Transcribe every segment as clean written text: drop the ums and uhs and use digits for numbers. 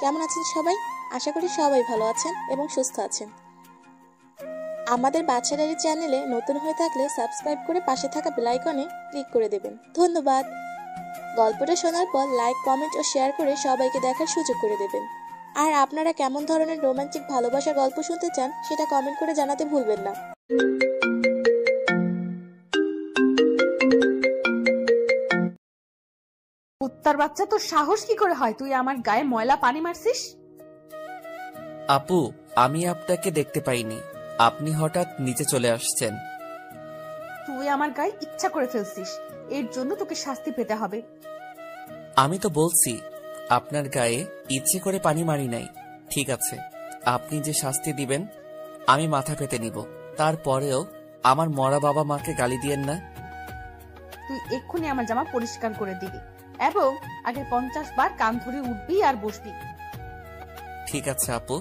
কেমন আছেন সবাই? আশা করি সবাই ভালো আছেন এবং সুস্থ আছেন। আমাদের বাচ্চা ডায়েরি চ্যানেলে নতুন হয়ে থাকলে সাবস্ক্রাইব করে পাশে থাকা বেল আইকনে ক্লিক করে দেবেন। ধন্যবাদ। গল্পটা শোনার পর লাইক, কমেন্ট ও শেয়ার করে সবাইকে দেখার সুযোগ করে দেবেন। আর আপনারা কেমন ধরনের রোমান্টিক ভালোবাসার গল্প শুনতে চান সেটা কমেন্ট করে জানাতে ভুলবেন না। কুত্তার বাচ্চা, তোর সাহস কি করে হয় তুই আমার গায়ে ময়লা পানি মারছিস? আপু, আমি আপনাকে দেখতে পাইনি, আপনি হঠাৎ নিচে চলে আসছেন। তুই আমার গায়ে ইচ্ছা করে ফেলছিস, এর জন্য তোকে শাস্তি পেতে হবে। আমি তো বলছি আপনার গায়ে ইচ্ছে করে পানি মারি নাই। ঠিক আছে, আপনি যে শাস্তি দিবেন আমি মাথা পেতে নিব, তারপরেও আমার মরা বাবা মাকে গালি দিয়েন না। তুই এক্ষুনি আমার জামা পরিষ্কার করে দিবি এবং আগে 50 বার কান ধরে উঠবি আর বসবি। ঠিক আছে আপু,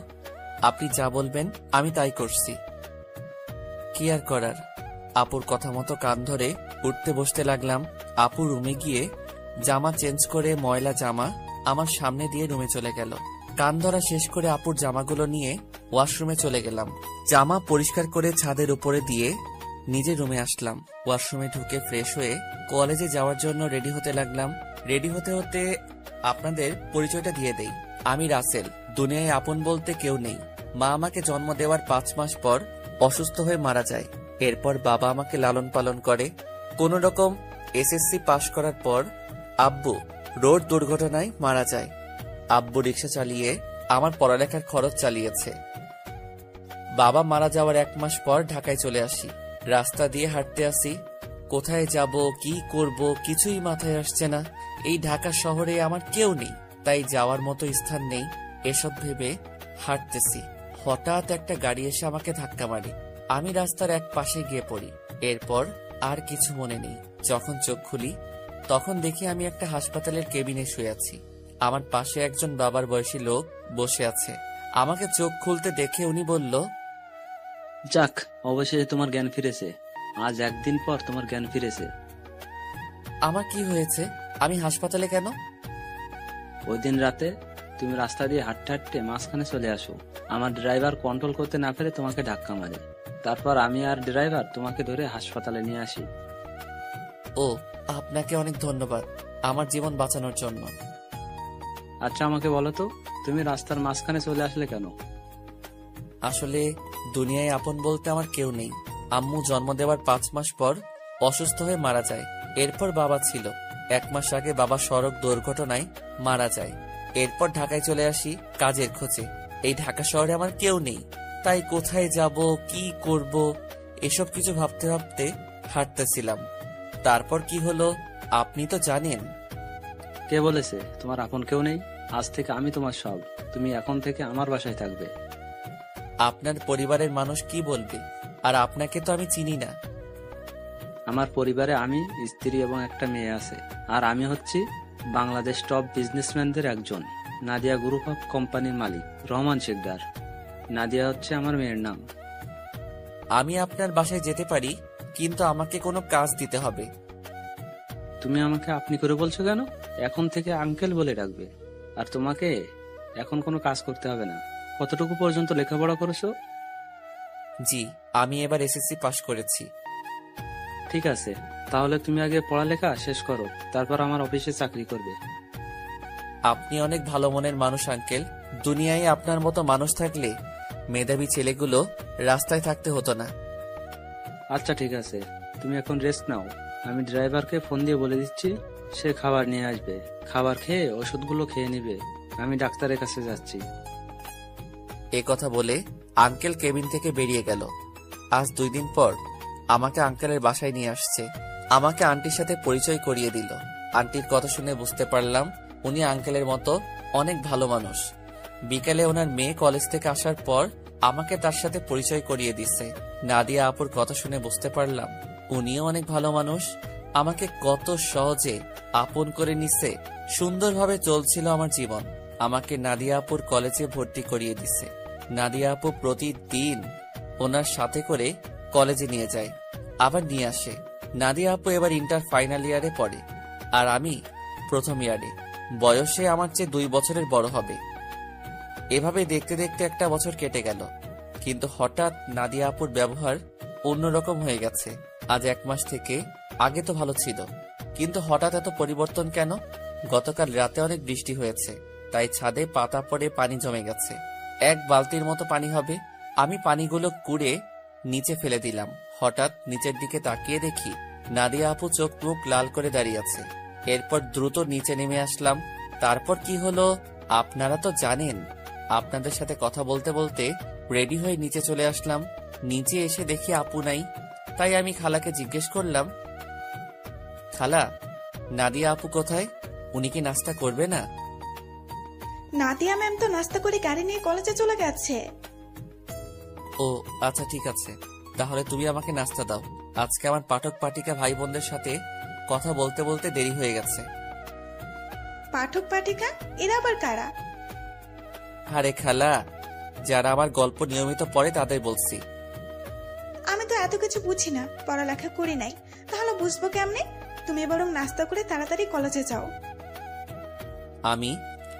আপনি যা বলবেন আমি তাই করছি। কি আর করার, আপুর কথা মতো কান ধরে উঠতে বসতে লাগলাম। আপু রুমে গিয়ে জামা চেঞ্জ করে ময়লা জামা আমার সামনে দিয়ে রুমে চলে গেল। কান ধরা শেষ করে আপুর জামাগুলো নিয়ে ওয়াশরুমে চলে গেলাম। জামা পরিষ্কার করে ছাদের উপরে দিয়ে নিজে রুমে আসলাম। ওয়াশরুমে ঢুকে ফ্রেশ হয়ে কলেজে যাওয়ার জন্য রেডি হতে লাগলাম। রেডি হতে হতে আপনাদের পরিচয়টা দিয়ে দেই। আমি রাসেল। দুনিয়ায় আপন বলতে কেউ নেই। মা আমাকে জন্ম দেওয়ার 5 মাস পর অসুস্থ হয়ে মারা যায়। এরপর বাবা আমাকে লালন পালন করে। কোন রকম এসএসসি পাশ করার পর আব্বু রোড দুর্ঘটনায় মারা যায়। আব্বু রিক্সা চালিয়ে আমার পড়ালেখার খরচ চালিয়েছে। বাবা মারা যাওয়ার 1 মাস পর ঢাকায় চলে আসি। রাস্তা দিয়ে হাঁটতে আসি, কোথায় যাব কি করব কিছুই মাথায় আসছে না। এই ঢাকা শহরে আমার কেউ নেই, তাই যাওয়ার মতো স্থান নেই। এসব ভেবে হাঁটতেছি, হঠাৎ একটা গাড়ি এসে আমাকে ধাক্কা মারে। আমি রাস্তার এক পাশে গিয়ে পড়ি। এরপর আর কিছু মনে নেই। যখন চোখ খুলি তখন দেখি আমি একটা হাসপাতালের কেবিনে শুয়ে আছি। আমার পাশে একজন বাবার বয়সী লোক বসে আছে। আমাকে চোখ খুলতে দেখে উনি বলল, যাক, অবশেষে তোমার জ্ঞান ফিরেছে। আজ 1 দিন পর তোমার জ্ঞান ফিরেছে। আমার কি হয়েছে? আমি হাসপাতালে কেন? ওই দিন রাতে তুমি রাস্তা দিয়ে হাঁটতে হাঁটতে মাঝখানে চলে আসো। আমার ড্রাইভার কন্ট্রোল করতে না পেরে তোমাকে ধাক্কা মারে। তারপর আমি আর ড্রাইভার তোমাকে ধরে হাসপাতালে নিয়ে আসি। ও, আপনাকে অনেক ধন্যবাদ আমার জীবন বাঁচানোর জন্য। আচ্ছা, আমাকে বলো তো, তুমি রাস্তার মাঝখানে চলে আসলে কেন? আসলে দুনিয়ায় আপন বলতে আমার কেউ নেই। আম্মু জন্ম দেওয়ার 5 মাস পর অসুস্থ হয়ে মারা যায়। এরপর বাবা ছিল। 1 মাস আগে বাবা সড়ক দুর্ঘটনায় মারা যায়। এরপর ঢাকায় চলে আসি কাজের খোঁজে। এই ঢাকা শহরে আমার কেউ নেই, তাই কোথায় যাব কি করব এসব কিছু ভাবতে ভাবতে হাঁটতেছিলাম। তারপর কি হলো আপনি তো জানেন। কে বলেছে তোমার আপন কেউ নেই? আজ থেকে আমি তোমার সব। তুমি এখন থেকে আমার বাসায় থাকবে। আপনার পরিবারের মানুষ কি বলবে? আর আপনাকে তো আমি চিনি না। আমার পরিবারে আমি, স্ত্রী এবং একটা মেয়ে আছে। আর আমি হচ্ছি বাংলাদেশ টপ বিজনেসম্যানদের একজন, নাদিয়া গ্রুপ অফ কোম্পানির মালিক রহমান শিকদার। নাদিয়া হচ্ছে আমার মেয়ের নাম। আমি আপনার বাসায় যেতে পারি, কিন্তু আমাকে কোনো কাজ দিতে হবে। তুমি আমাকে আপনি করে বলছো কেন? এখন থেকে আঙ্কেল বলে ডাকবে। আর তোমাকে এখন কোনো কাজ করতে হবে না। কতটুকু পর্যন্ত লেখাপড়া করেছো? জি, আমি এবার এসএসসি পাশ করেছি। ঠিক আছে, তাহলে তুমি আগে পড়ালেখা শেষ করো, তারপর আমার অফিসে চাকরি করবে। আপনি অনেক ভালো মনের মানুষ আঙ্কেল। দুনিয়ায় আপনার মতো মানুষ থাকলে মেধাবী ছেলেগুলো রাস্তায় থাকতে হতো না। আচ্ছা ঠিক আছে, তুমি এখন রেস্ট নাও। আমি ড্রাইভারকে ফোন দিয়ে বলে দিচ্ছি, সে খাবার নিয়ে আসবে। খাবার খেয়ে ওষুধগুলো খেয়ে নিবে। আমি ডাক্তারের কাছে যাচ্ছি। এ কথা বলে আঙ্কেল কেবিন থেকে বেরিয়ে গেল। আজ 2 দিন পর আমাকে আঙ্কেলের বাসায় নিয়ে আসছে। আমাকে আন্টির সাথে পরিচয় করিয়ে দিল। আন্টির কথা শুনে বুঝতে পারলাম উনি আঙ্কেলের মতো অনেক ভালো মানুষ। বিকেলে ওনার মেয়ে কলেজ থেকে আসার পর আমাকে তার সাথে পরিচয় করিয়ে দিচ্ছে। নাদিয়া আপুর কথা শুনে বুঝতে পারলাম উনিও অনেক ভালো মানুষ। আমাকে কত সহজে আপন করে নিচ্ছে। সুন্দরভাবে চলছিল আমার জীবন। আমাকে নাদিয়া আপুর কলেজে ভর্তি করিয়ে দিচ্ছে। নাদিয়া আপু প্রতিদিন ওনার সাথে করে কলেজে নিয়ে যায়, আবার নিয়ে আসে। নাদিয়া আপু এবার ইন্টার ফাইনাল ইয়ারে পড়ে, আর আমি প্রথম ইয়ারে। বয়সে আমার চেয়ে 2 বছরের বড় হবে। এভাবে দেখতে দেখতে একটা বছর কেটে গেল, কিন্তু হঠাৎ নাদিয়া আপুর ব্যবহার অন্যরকম হয়ে গেছে। আজ 1 মাস থেকে, আগে তো ভালো ছিল, কিন্তু হঠাৎ এত পরিবর্তন কেন? গতকাল রাতে অনেক বৃষ্টি হয়েছে, তাই ছাদে পাতা পড়ে পানি জমে গেছে। 1 বালতির মতো পানি হবে। আমি পানিগুলো কুড়ে নিচে ফেলে দিলাম। হঠাৎ নিচের দিকে তাকিয়ে দেখি নাদিয়া আপু চোখ মুখ লাল করে দাঁড়িয়ে আছে। এরপর দ্রুত নিচে নেমে আসলাম। তারপর কি হলো আপনারা তো জানেন। আপনাদের সাথে কথা বলতে বলতে রেডি হয়ে নিচে চলে আসলাম। নিচে এসে দেখি আপু নাই, তাই আমি খালাকে জিজ্ঞেস করলাম, খালা, নাদিয়া আপু কোথায়? উনি কি নাস্তা করবে না? নাদিয়া ম্যাম তো নাস্তা করে গাড়ি নিয়ে কলেজে চলে গেছে। ও আচ্ছা, ঠিক আছে, তাহলে তুমি আমাকে নাস্তা দাও। আজকে আমার পাঠক পাঠিকা ভাই বোনদের সাথে কথা বলতে বলতে দেরি হয়ে গেছে। পাঠক পাঠিকা এরা আবার কারা? আরে খালা, যারা আমার গল্প নিয়মিত পড়ে তাদের বলছি। আমি তো এত কিছু বুঝি না, পড়ালেখা করি নাই, তাহলে বুঝবো কেমনে? তুমি বরং নাস্তা করে তাড়াতাড়ি কলেজে যাও। আমি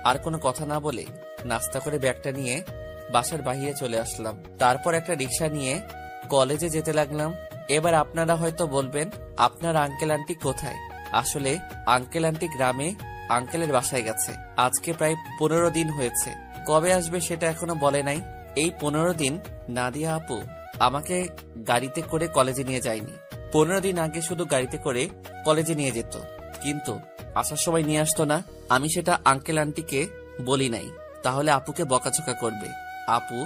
আর কোনো কথা না বলে নাস্তা করে ব্যাগটা নিয়ে বাসার বাইরে চলে আসলাম। তারপর একটা রিক্সা নিয়ে কলেজে যেতে লাগলাম। এবার আপনারা হয়তো বলবেন, আপনার আঙ্কেল আন্টি কোথায়? আসলে আঙ্কেল আন্টি গ্রামে আঙ্কেলের বাসায় গেছে। আজকে প্রায় 15 দিন হয়েছে। কবে আসবে সেটা এখনো বলে নাই। এই 15 দিন নাদিয়া আপু আমাকে গাড়িতে করে কলেজে নিয়ে যায়নি। 15 দিন আগে শুধু গাড়িতে করে কলেজে নিয়ে যেত, কিন্তু আসার সময় নিয়ে আসতো না। আমি সেটা আঙ্কেল আন্টিকে বলি নাই, তাহলে আপুকে বকাঝকা করবে। আপু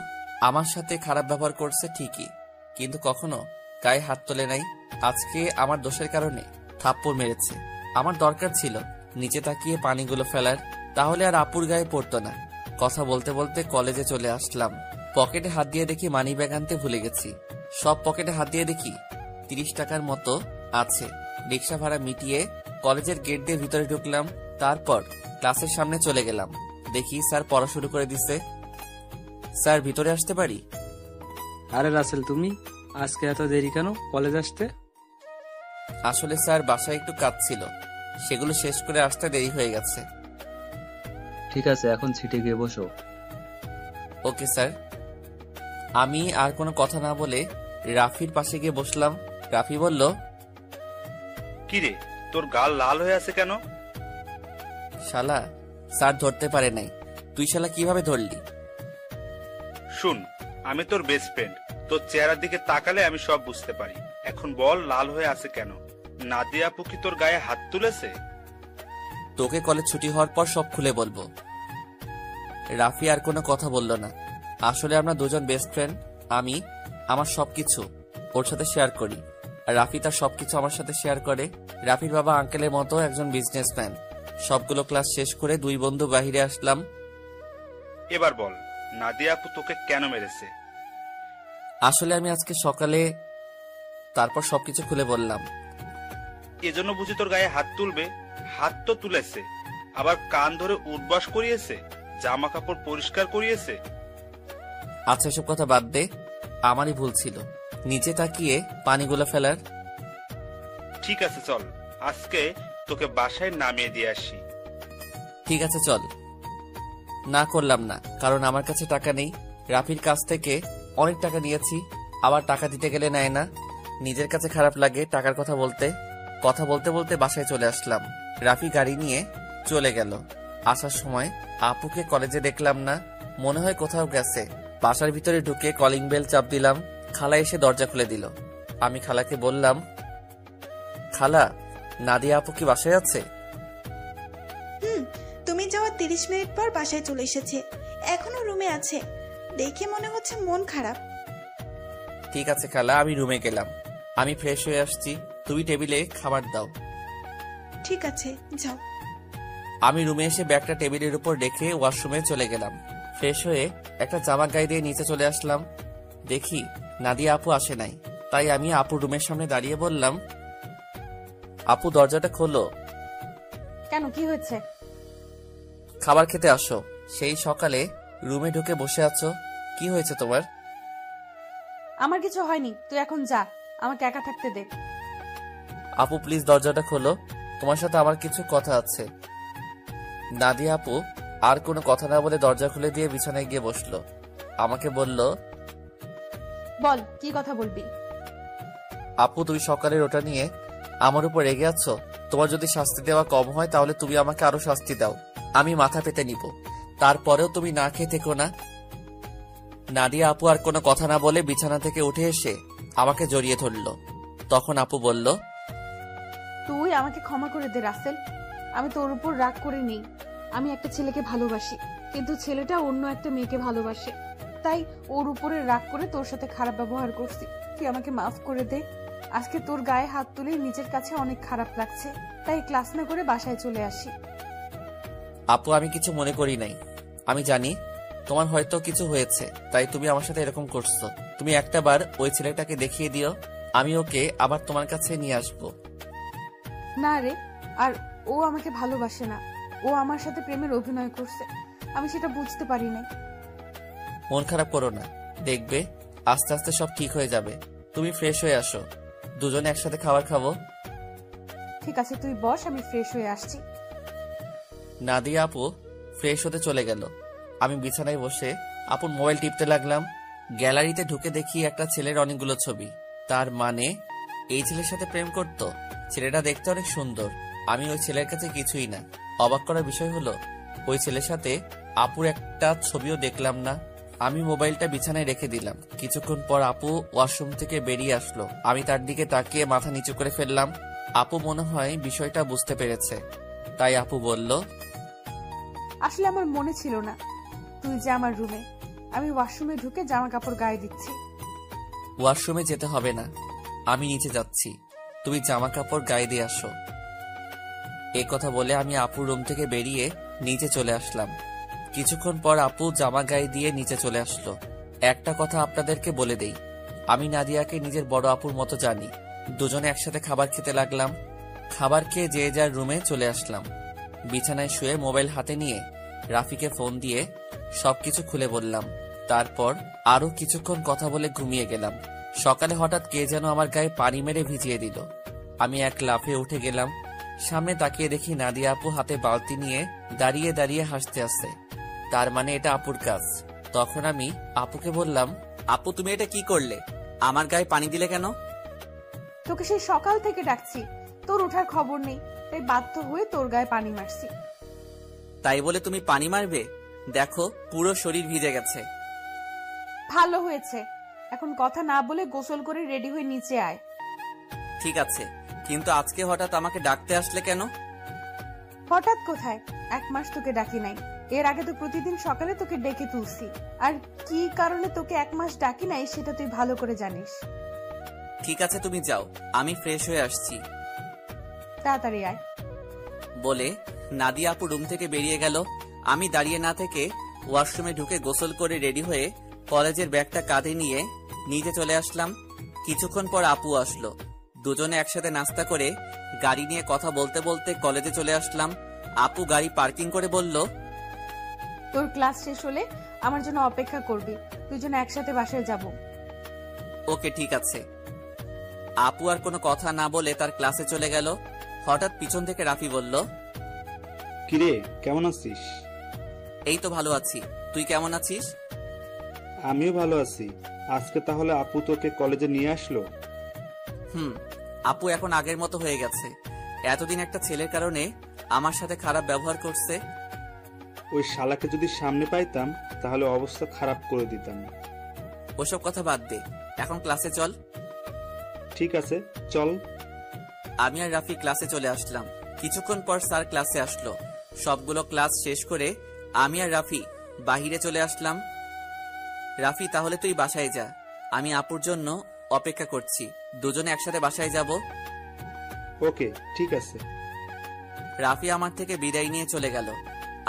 আমার সাথে খারাপ ব্যবহার করছে ঠিকই, কিন্তু কখনো গায়ে হাত তোলে নাই। আজকে আমার দোষের কারণে থাপ্পড় মেরেছে। আমার দরকার ছিল নিচে তাকিয়ে পানিগুলো ফেলার, তাহলে আর আপুর গায়ে পড়তো না। কথা বলতে বলতে কলেজে চলে আসলাম। পকেটে হাত দিয়ে দেখি মানি ব্যাগ আনতে ভুলে গেছি। সব পকেটে হাত দিয়ে দেখি 30 টাকার মতো আছে। রিক্সা ভাড়া মিটিয়ে কলেজের গেট দিয়ে ভিতরে ঢুকলাম। তারপর ক্লাসের সামনে চলে গেলাম। দেখি স্যার পড়া শুরু করে দিছে। স্যার, ভিতরে আসতে পারি? আরে রাসেল, তুমি আজকে এত দেরি কেন কলেজ আসতে? আসলে স্যার, বাসায় একটু কাজ ছিল, সেগুলো শেষ করে আসতে দেরি হয়ে গেছে। ঠিক আছে, এখন সিটে গিয়ে বসো। Okay sir. আমি আর কোনো কথা না বলে রাফির পাশে গিয়ে বসলাম। রাফি বলল, কিরে, তোর গাল লাল হয়ে আছে কেন? শালা, স্যার ধরতে পারে নাই। তুই শালা কিভাবে ধরলি? শুন, আমি তোর বেস্ট ফ্রেন্ড, তোর চেহারার দিকে তাকালে আমি সব বুঝতে পারি। এখন বল, লাল হয়ে আছে কেন? নাদিয়া আপু কি তোর গায়ে হাত তুলেছে? তোকে কলেজ ছুটি হওয়ার পর সব খুলে বলবো। রাফি আর কোনো কথা বলল না। আসলে আমরা দুজন বেস্ট ফ্রেন্ড। আমি আমার সবকিছু ওর সাথে শেয়ার করি, আর রাফি তার সবকিছু আমার সাথে শেয়ার করে। রাফির বাবা আঙ্কেলের মতো একজন বিজনেসম্যান। সবগুলো ক্লাস শেষ করে 2 বন্ধু বাহিরে আসলাম। এবার বল, নাদিয়া আপু তোকে কেন মেরেছে? আসলে আমি আজকে সকালে, তারপর সবকিছু খুলে বললাম। এজন্য বুঝি তোর গায়ে হাত তুলবে? হাত তো তুলেছে, আবার কান ধরে উঠবাস করিয়েছে, জামা কাপড় পরিষ্কার করিয়েছে। আচ্ছা, এসব কথা বাদ দে, আমারই ভুল ছিল নিচে তাকিয়ে পানিগুলো ফেলার। ঠিক আছে, চল আজকে তোকে বাসায় নামিয়ে দিয়ে আসি। ঠিক আছে চল। না করলাম না, কারণ আমার কাছে টাকা নেই। রাফির কাছ থেকে অনেক টাকা নিয়েছি, আবার টাকা দিতে গেলে নেয় না। নিজের কাছে খারাপ লাগে টাকার কথা বলতে। কথা বলতে বলতে বাসায় চলে আসলাম। রাফি গাড়ি নিয়ে চলে গেল। আসার সময় আপুকে কলেজে দেখলাম না, মনে হয় কোথাও গেছে। বাসার ভিতরে ঢুকে কলিং বেল চাপ দিলাম। খালা এসে দরজা খুলে দিল। আমি খালাকে বললাম, খালা, নাদিয়া আপু কি বাসায় আছে? তুমি যাওয়ার 30 মিনিট পর বাসায় চলে এসেছে, এখনো রুমে আছে। দেখে মনে হচ্ছে মন খারাপ। ঠিক আছে খালা, আমি রুমে গেলাম। আমি ফ্রেশ হয়ে আসছি, তুমি টেবিলে খাবার দাও। ঠিক আছে, যাও। আমি রুমে এসে ব্যাগটা টেবিলের উপর রেখে ওয়াশরুমে চলে গেলাম। ফ্রেশ হয়ে একটা জামা গায়ে দিয়ে নিচে চলে আসলাম। দেখি নাদিয়া আপু আসে নাই, তাই আমি আপুর রুমের সামনে দাঁড়িয়ে বললাম, আপু দরজাটা খোলো। কেন, কি হয়েছে? খাবার খেতে আসো। সেই সকালে রুমে ঢুকে বসে আছো, কি হয়েছে তোমার? আমার কিছু হয়নি, তুই এখন যা, আমাকে একা থাকতে দে। আপু প্লিজ দরজাটা খোলো, তোমার সাথে আমার কিছু কথা আছে। নাদিয়া আপু আর কোনো কথা না বলে দরজা খুলে দিয়ে বিছানায় গিয়ে বসলো। আমাকে বলল, বল কি কথা বলবি। আপু তুমি সকালের ওটা নিয়ে আমার উপর রেগে আছো? তোমার যদি শাস্তি দেওয়া কম হয় তাহলে তুমি আমাকে আরো শাস্তি দাও, আমি মাথা পেতে নিব। তারপরেও তুমি না খেয়ে থেকো না। নাদিয়া আপু আর কোনো কথা না বলে বিছানা থেকে উঠে এসে আমাকে জড়িয়ে ধরল। তখন আপু বলল, তুই আমাকে ক্ষমা করে দে রাসেল, আমি তোর উপর রাগ করে নেই। আমি একটা ছেলেকে ভালোবাসি, কিন্তু ছেলেটা অন্য একটা মেয়েকে ভালোবাসে, তাই ওর উপরে রাগ করে তোর সাথে খারাপ ব্যবহার করছি। তুই আমাকে মাফ করে দে। আজকে তোর গায়ে হাত তুলে নিজের কাছে অনেক খারাপ লাগছে, তাই ক্লাস না করে বাসায় চলে আসি। আপু আমি কিছু মনে করি নাই। আমি জানি তোমার হয়তো কিছু হয়েছে, তাই তুমি আমার সাথে এরকম করছো। তুমি একটা বার ওই ছেলেটাকে দেখিয়ে দিও, আমি ওকে আবার তোমার কাছে নিয়ে আসবো। না রে, আর ও আমাকে ভালোবাসে না, ও আমার সাথে প্রেমের অভিনয় করছে। আমি সেটা বুঝতে পারি নাই। মন খারাপ করো না, দেখবে আস্তে আস্তে সব ঠিক হয়ে যাবে। তুমি ফ্রেশ হয়ে আসো, দুজনে একসাথে খাবার খাবো। ঠিক আছে, তুই বস, আমি ফ্রেশ হয়ে আসছি। নাদিয়া আপু ফ্রেশ হতে চলে গেল। আমি বিছানায় বসে আপুর মোবাইল টিপতে লাগলাম। গ্যালারিতে ঢুকে দেখি একটা ছেলের অনেকগুলো ছবি। তার মানে এই ছেলের সাথে প্রেম করত। ছেলেটা দেখতে অনেক সুন্দর। আমি ওই ছেলের কাছে কিছুই না। অবাক করার বিষয় হলো ওই ছেলের সাথে আপুর একটা ছবিও দেখলাম না। আমি মোবাইলটা বিছানায় রেখে দিলাম। কিছুক্ষণ পর আপু ওয়াশরুম থেকে বেরিয়ে আসলো। আমি তার দিকে তাকিয়ে মাথা নিচু করে ফেললাম। আপু মনে হয় বিষয়টা বুঝতে পেরেছে, তাই আপু বলল, আসলে আমার মনে ছিল না তুই যে আমার রুমে। আমি ওয়াশরুমে ঢুকে জামা কাপড় গায়ে দিচ্ছি। ওয়াশরুমে যেতে হবে না, আমি নিচে যাচ্ছি, তুমি জামা কাপড় গায়ে দিয়ে আসো। এ কথা বলে আমি আপুর রুম থেকে বেরিয়ে নিচে চলে আসলাম। কিছুক্ষণ পর আপু জামা গায়ে দিয়ে নিচে চলে আসলো। একটা কথা আপনাদেরকে বলে দেই, আমি নাদিয়াকে নিজের বড় আপুর মতো জানি। দুজনে একসাথে খাবার খেতে লাগলাম। খাবার খেয়ে যে যার রুমে চলে আসলাম। বিছানায় শুয়ে মোবাইল হাতে নিয়ে রাফিকে ফোন দিয়ে সবকিছু খুলে বললাম। তারপর আরো কিছুক্ষণ কথা বলে ঘুমিয়ে গেলাম। সকালে হঠাৎ কে যেন আমার গায়ে পানি মেরে ভিজিয়ে দিল। আমি এক লাফে উঠে গেলাম। সামনে তাকিয়ে দেখি নাদিয়া আপু হাতে বালতি নিয়ে দাঁড়িয়ে দাঁড়িয়ে হাসতে আসছে। তার মানে এটা আপুর কাজ। তখন আমি আপুকে বললাম, আপু তুমি এটা কি করলে? আমার গায়ে পানি দিলে কেন? তোকে সেই সকাল থেকে ডাকছি, তোর ওঠার খবর নেই, তাই বাধ্য হয়ে তোর গায়ে পানি মারছি। তাই বলে তুমি পানি মারবে? দেখো পুরো শরীর ভিজে গেছে। ভালো হয়েছে, এখন কথা না বলে গোসল করে রেডি হয়ে নিচে আয়। ঠিক আছে, কিন্তু আজকে হঠাৎ আমাকে ডাকতে আসলে কেন? হঠাৎ কোথায়, 1 মাস তোকে ডাকি নাই। এর আগে তো প্রতিদিন সকালে তোকে ডেকে তুলছি। আর কি কারণে তোকে 1 মাস ডাকি নাই সেটা তুই ভালো করে জানিস। ঠিক আছে তুমি যাও, আমি ফ্রেশ হয়ে আসছি। তাড়াতাড়ি আয়। বলে নাদিয়া আপু রুম থেকে বেরিয়ে গেল। আমি দাঁড়িয়ে না থেকে ওয়াশরুমে ঢুকে গোসল করে রেডি হয়ে কলেজের ব্যাগটা কাঁধে নিয়ে নিচে চলে আসলাম। কিছুক্ষণ পর আপু আসলো। দুজনে একসাথে নাস্তা করে গাড়ি নিয়ে কথা বলতে বলতে কলেজে চলে আসলাম। আপু গাড়ি পার্কিং করে বলল, তোর ক্লাস শেষ হলে আমার জন্য অপেক্ষা করবি, দুজনে একসাথে বাসায় যাব। ওকে ঠিক আছে। আপু আর কোনো কথা না বলে তার ক্লাসে চলে গেল। হঠাৎ পিছন থেকে রাফি বলল, কিরে কেমন আছিস? এই তো ভালো আছি, তুই কেমন আছিস? আমিও ভালো আছি। আজকে তাহলে আপু তোকে কলেজে নিয়ে আসলো? আপু এখন আগের মতো হয়ে গেছে। এতদিন একটা ছেলের কারণে আমার সাথে খারাপ ব্যবহার করছে। ওই শালাকে যদি সামনে পাইতাম তাহলে অবস্থা খারাপ করে দিতাম। ওসব কথা বাদ দে, এখন ক্লাসে চল। ঠিক আছে চল। আমি আর রাফি ক্লাসে চলে আসলাম। কিছুক্ষণ পর স্যার ক্লাসে আসলো। সবগুলো ক্লাস শেষ করে আমি আর রাফি বাহিরে চলে আসলাম। রাফি তাহলে তুই বাসায় যা, আমি আপুর জন্য অপেক্ষা করছি। দুজনে একসাথে বাসায় যাব। ওকে ঠিক আছে। রাফি আমার থেকে বিদায় নিয়ে চলে গেল।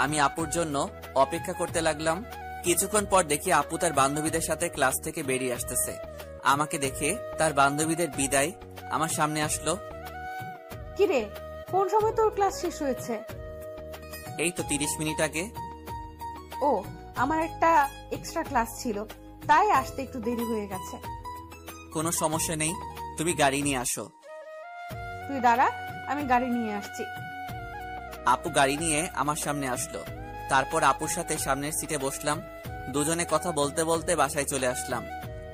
আমি আপুর জন্য অপেক্ষা করতে লাগলাম। কিছুক্ষণ পর দেখি আপু তার বান্ধবীদের সাথে ক্লাস থেকে বেরিয়ে আসতেছে। আমাকে দেখে তার বান্ধবীদের বিদায় আমার সামনে আসলো। কিরে, কোন সময় তোর ক্লাস শেষ হয়েছে? এই তো 30 মিনিট আগে। ও, আমার একটা এক্সট্রা ক্লাস ছিল, তাই আসতে একটু দেরি হয়ে গেছে। কোনো সমস্যা নেই, তুমি গাড়ি নিয়ে আসো। তুই দাঁড়া, আমি গাড়ি নিয়ে আসছি। আপু গাড়ি নিয়ে আমার সামনে আসলো। তারপর আপুর সাথে সামনের সিটে বসলাম। দুজনে কথা বলতে বলতে বাসায় চলে আসলাম।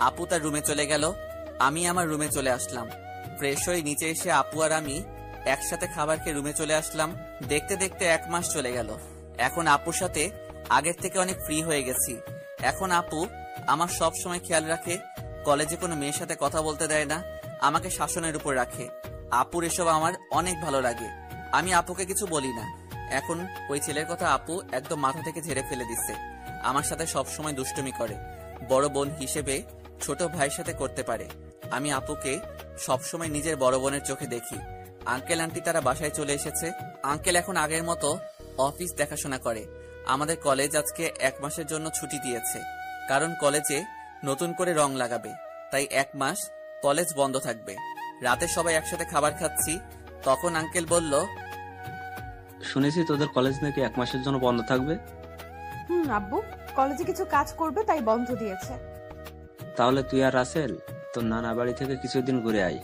আপু তার রুমে চলে গেল, আমি আমার রুমে চলে আসলাম। ফ্রেশ হয়ে নিচে এসে আপু আর আমি একসাথে খাবার খেয়ে রুমে চলে আসলাম। দেখতে দেখতে 1 মাস চলে গেল। এখন আপুর সাথে আগের থেকে অনেক ফ্রি হয়ে গেছি। এখন আপু আমার সব সময় খেয়াল রাখে, কলেজে কোনো মেয়ের সাথে কথা বলতে দেয় না, আমাকে শাসনের উপর রাখে। আপুর এসব আমার অনেক ভালো লাগে। আমি আপুকে কিছু বলি না। এখন ওই ছেলের কথা আপু একদম মাথা থেকে ঝেড়ে ফেলে দিচ্ছে। আমার সাথে সব সময় দুষ্টুমি করে, বড় বোন হিসেবে ছোট ভাইয়ের সাথে করতে পারে। আমি আপুকে সবসময় নিজের বড় বোনের চোখে দেখি। আঙ্কেল আন্টি তারা বাসায় চলে এসেছে। আঙ্কেল এখন আগের মতো অফিস দেখাশোনা করে। আমাদের কলেজ আজকে 1 মাসের জন্য ছুটি দিয়েছে, কারণ কলেজে নতুন করে রং লাগাবে, তাই 1 মাস কলেজ বন্ধ থাকবে। রাতে সবাই একসাথে খাবার খাচ্ছি, তখন আঙ্কেল বলল, শুনেছি তোদের কলেজ নাকি 1 মাসের জন্য বন্ধ থাকবে। আব্বু কলেজে কিছু কাজ করবে তাই বন্ধ দিয়েছে। তাহলে তুই আর রাসেল তোর নানা বাড়ি থেকে কিছুদিন ঘুরে আয়।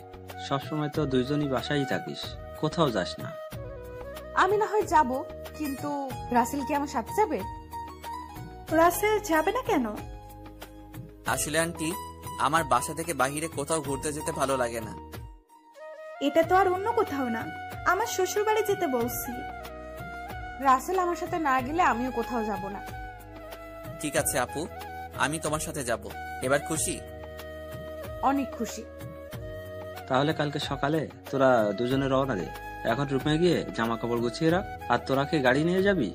সবসময় তো দুইজনই বাসায় থাকিস, কোথাও যাস না। আমি না হয় যাব, কিন্তু রাসেল কি আমার সাথে যাবে? রাসেল যাবে না কেন? আসলে আন্টি, আমার বাসা থেকে বাইরে কোথাও ঘুরতে যেতে ভালো লাগে না। এটা তো আর অন্য কোথাও না, আমার শ্বশুর বাড়ি যেতে বলছি। রাসেল আমার সাথে না গেলে আমিও কোথাও যাব না। ঠিক আছে আপু, আমি তোমার সাথে যাব। এবার খুশি? অনেক খুশি। তাহলে কালকে সকালে তোরা দুজনে রওনা দে। এখন রুমে গিয়ে জামা কাপড় গুছিয়ে রাখ। আর তোরা কি গাড়ি নিয়ে যাবি?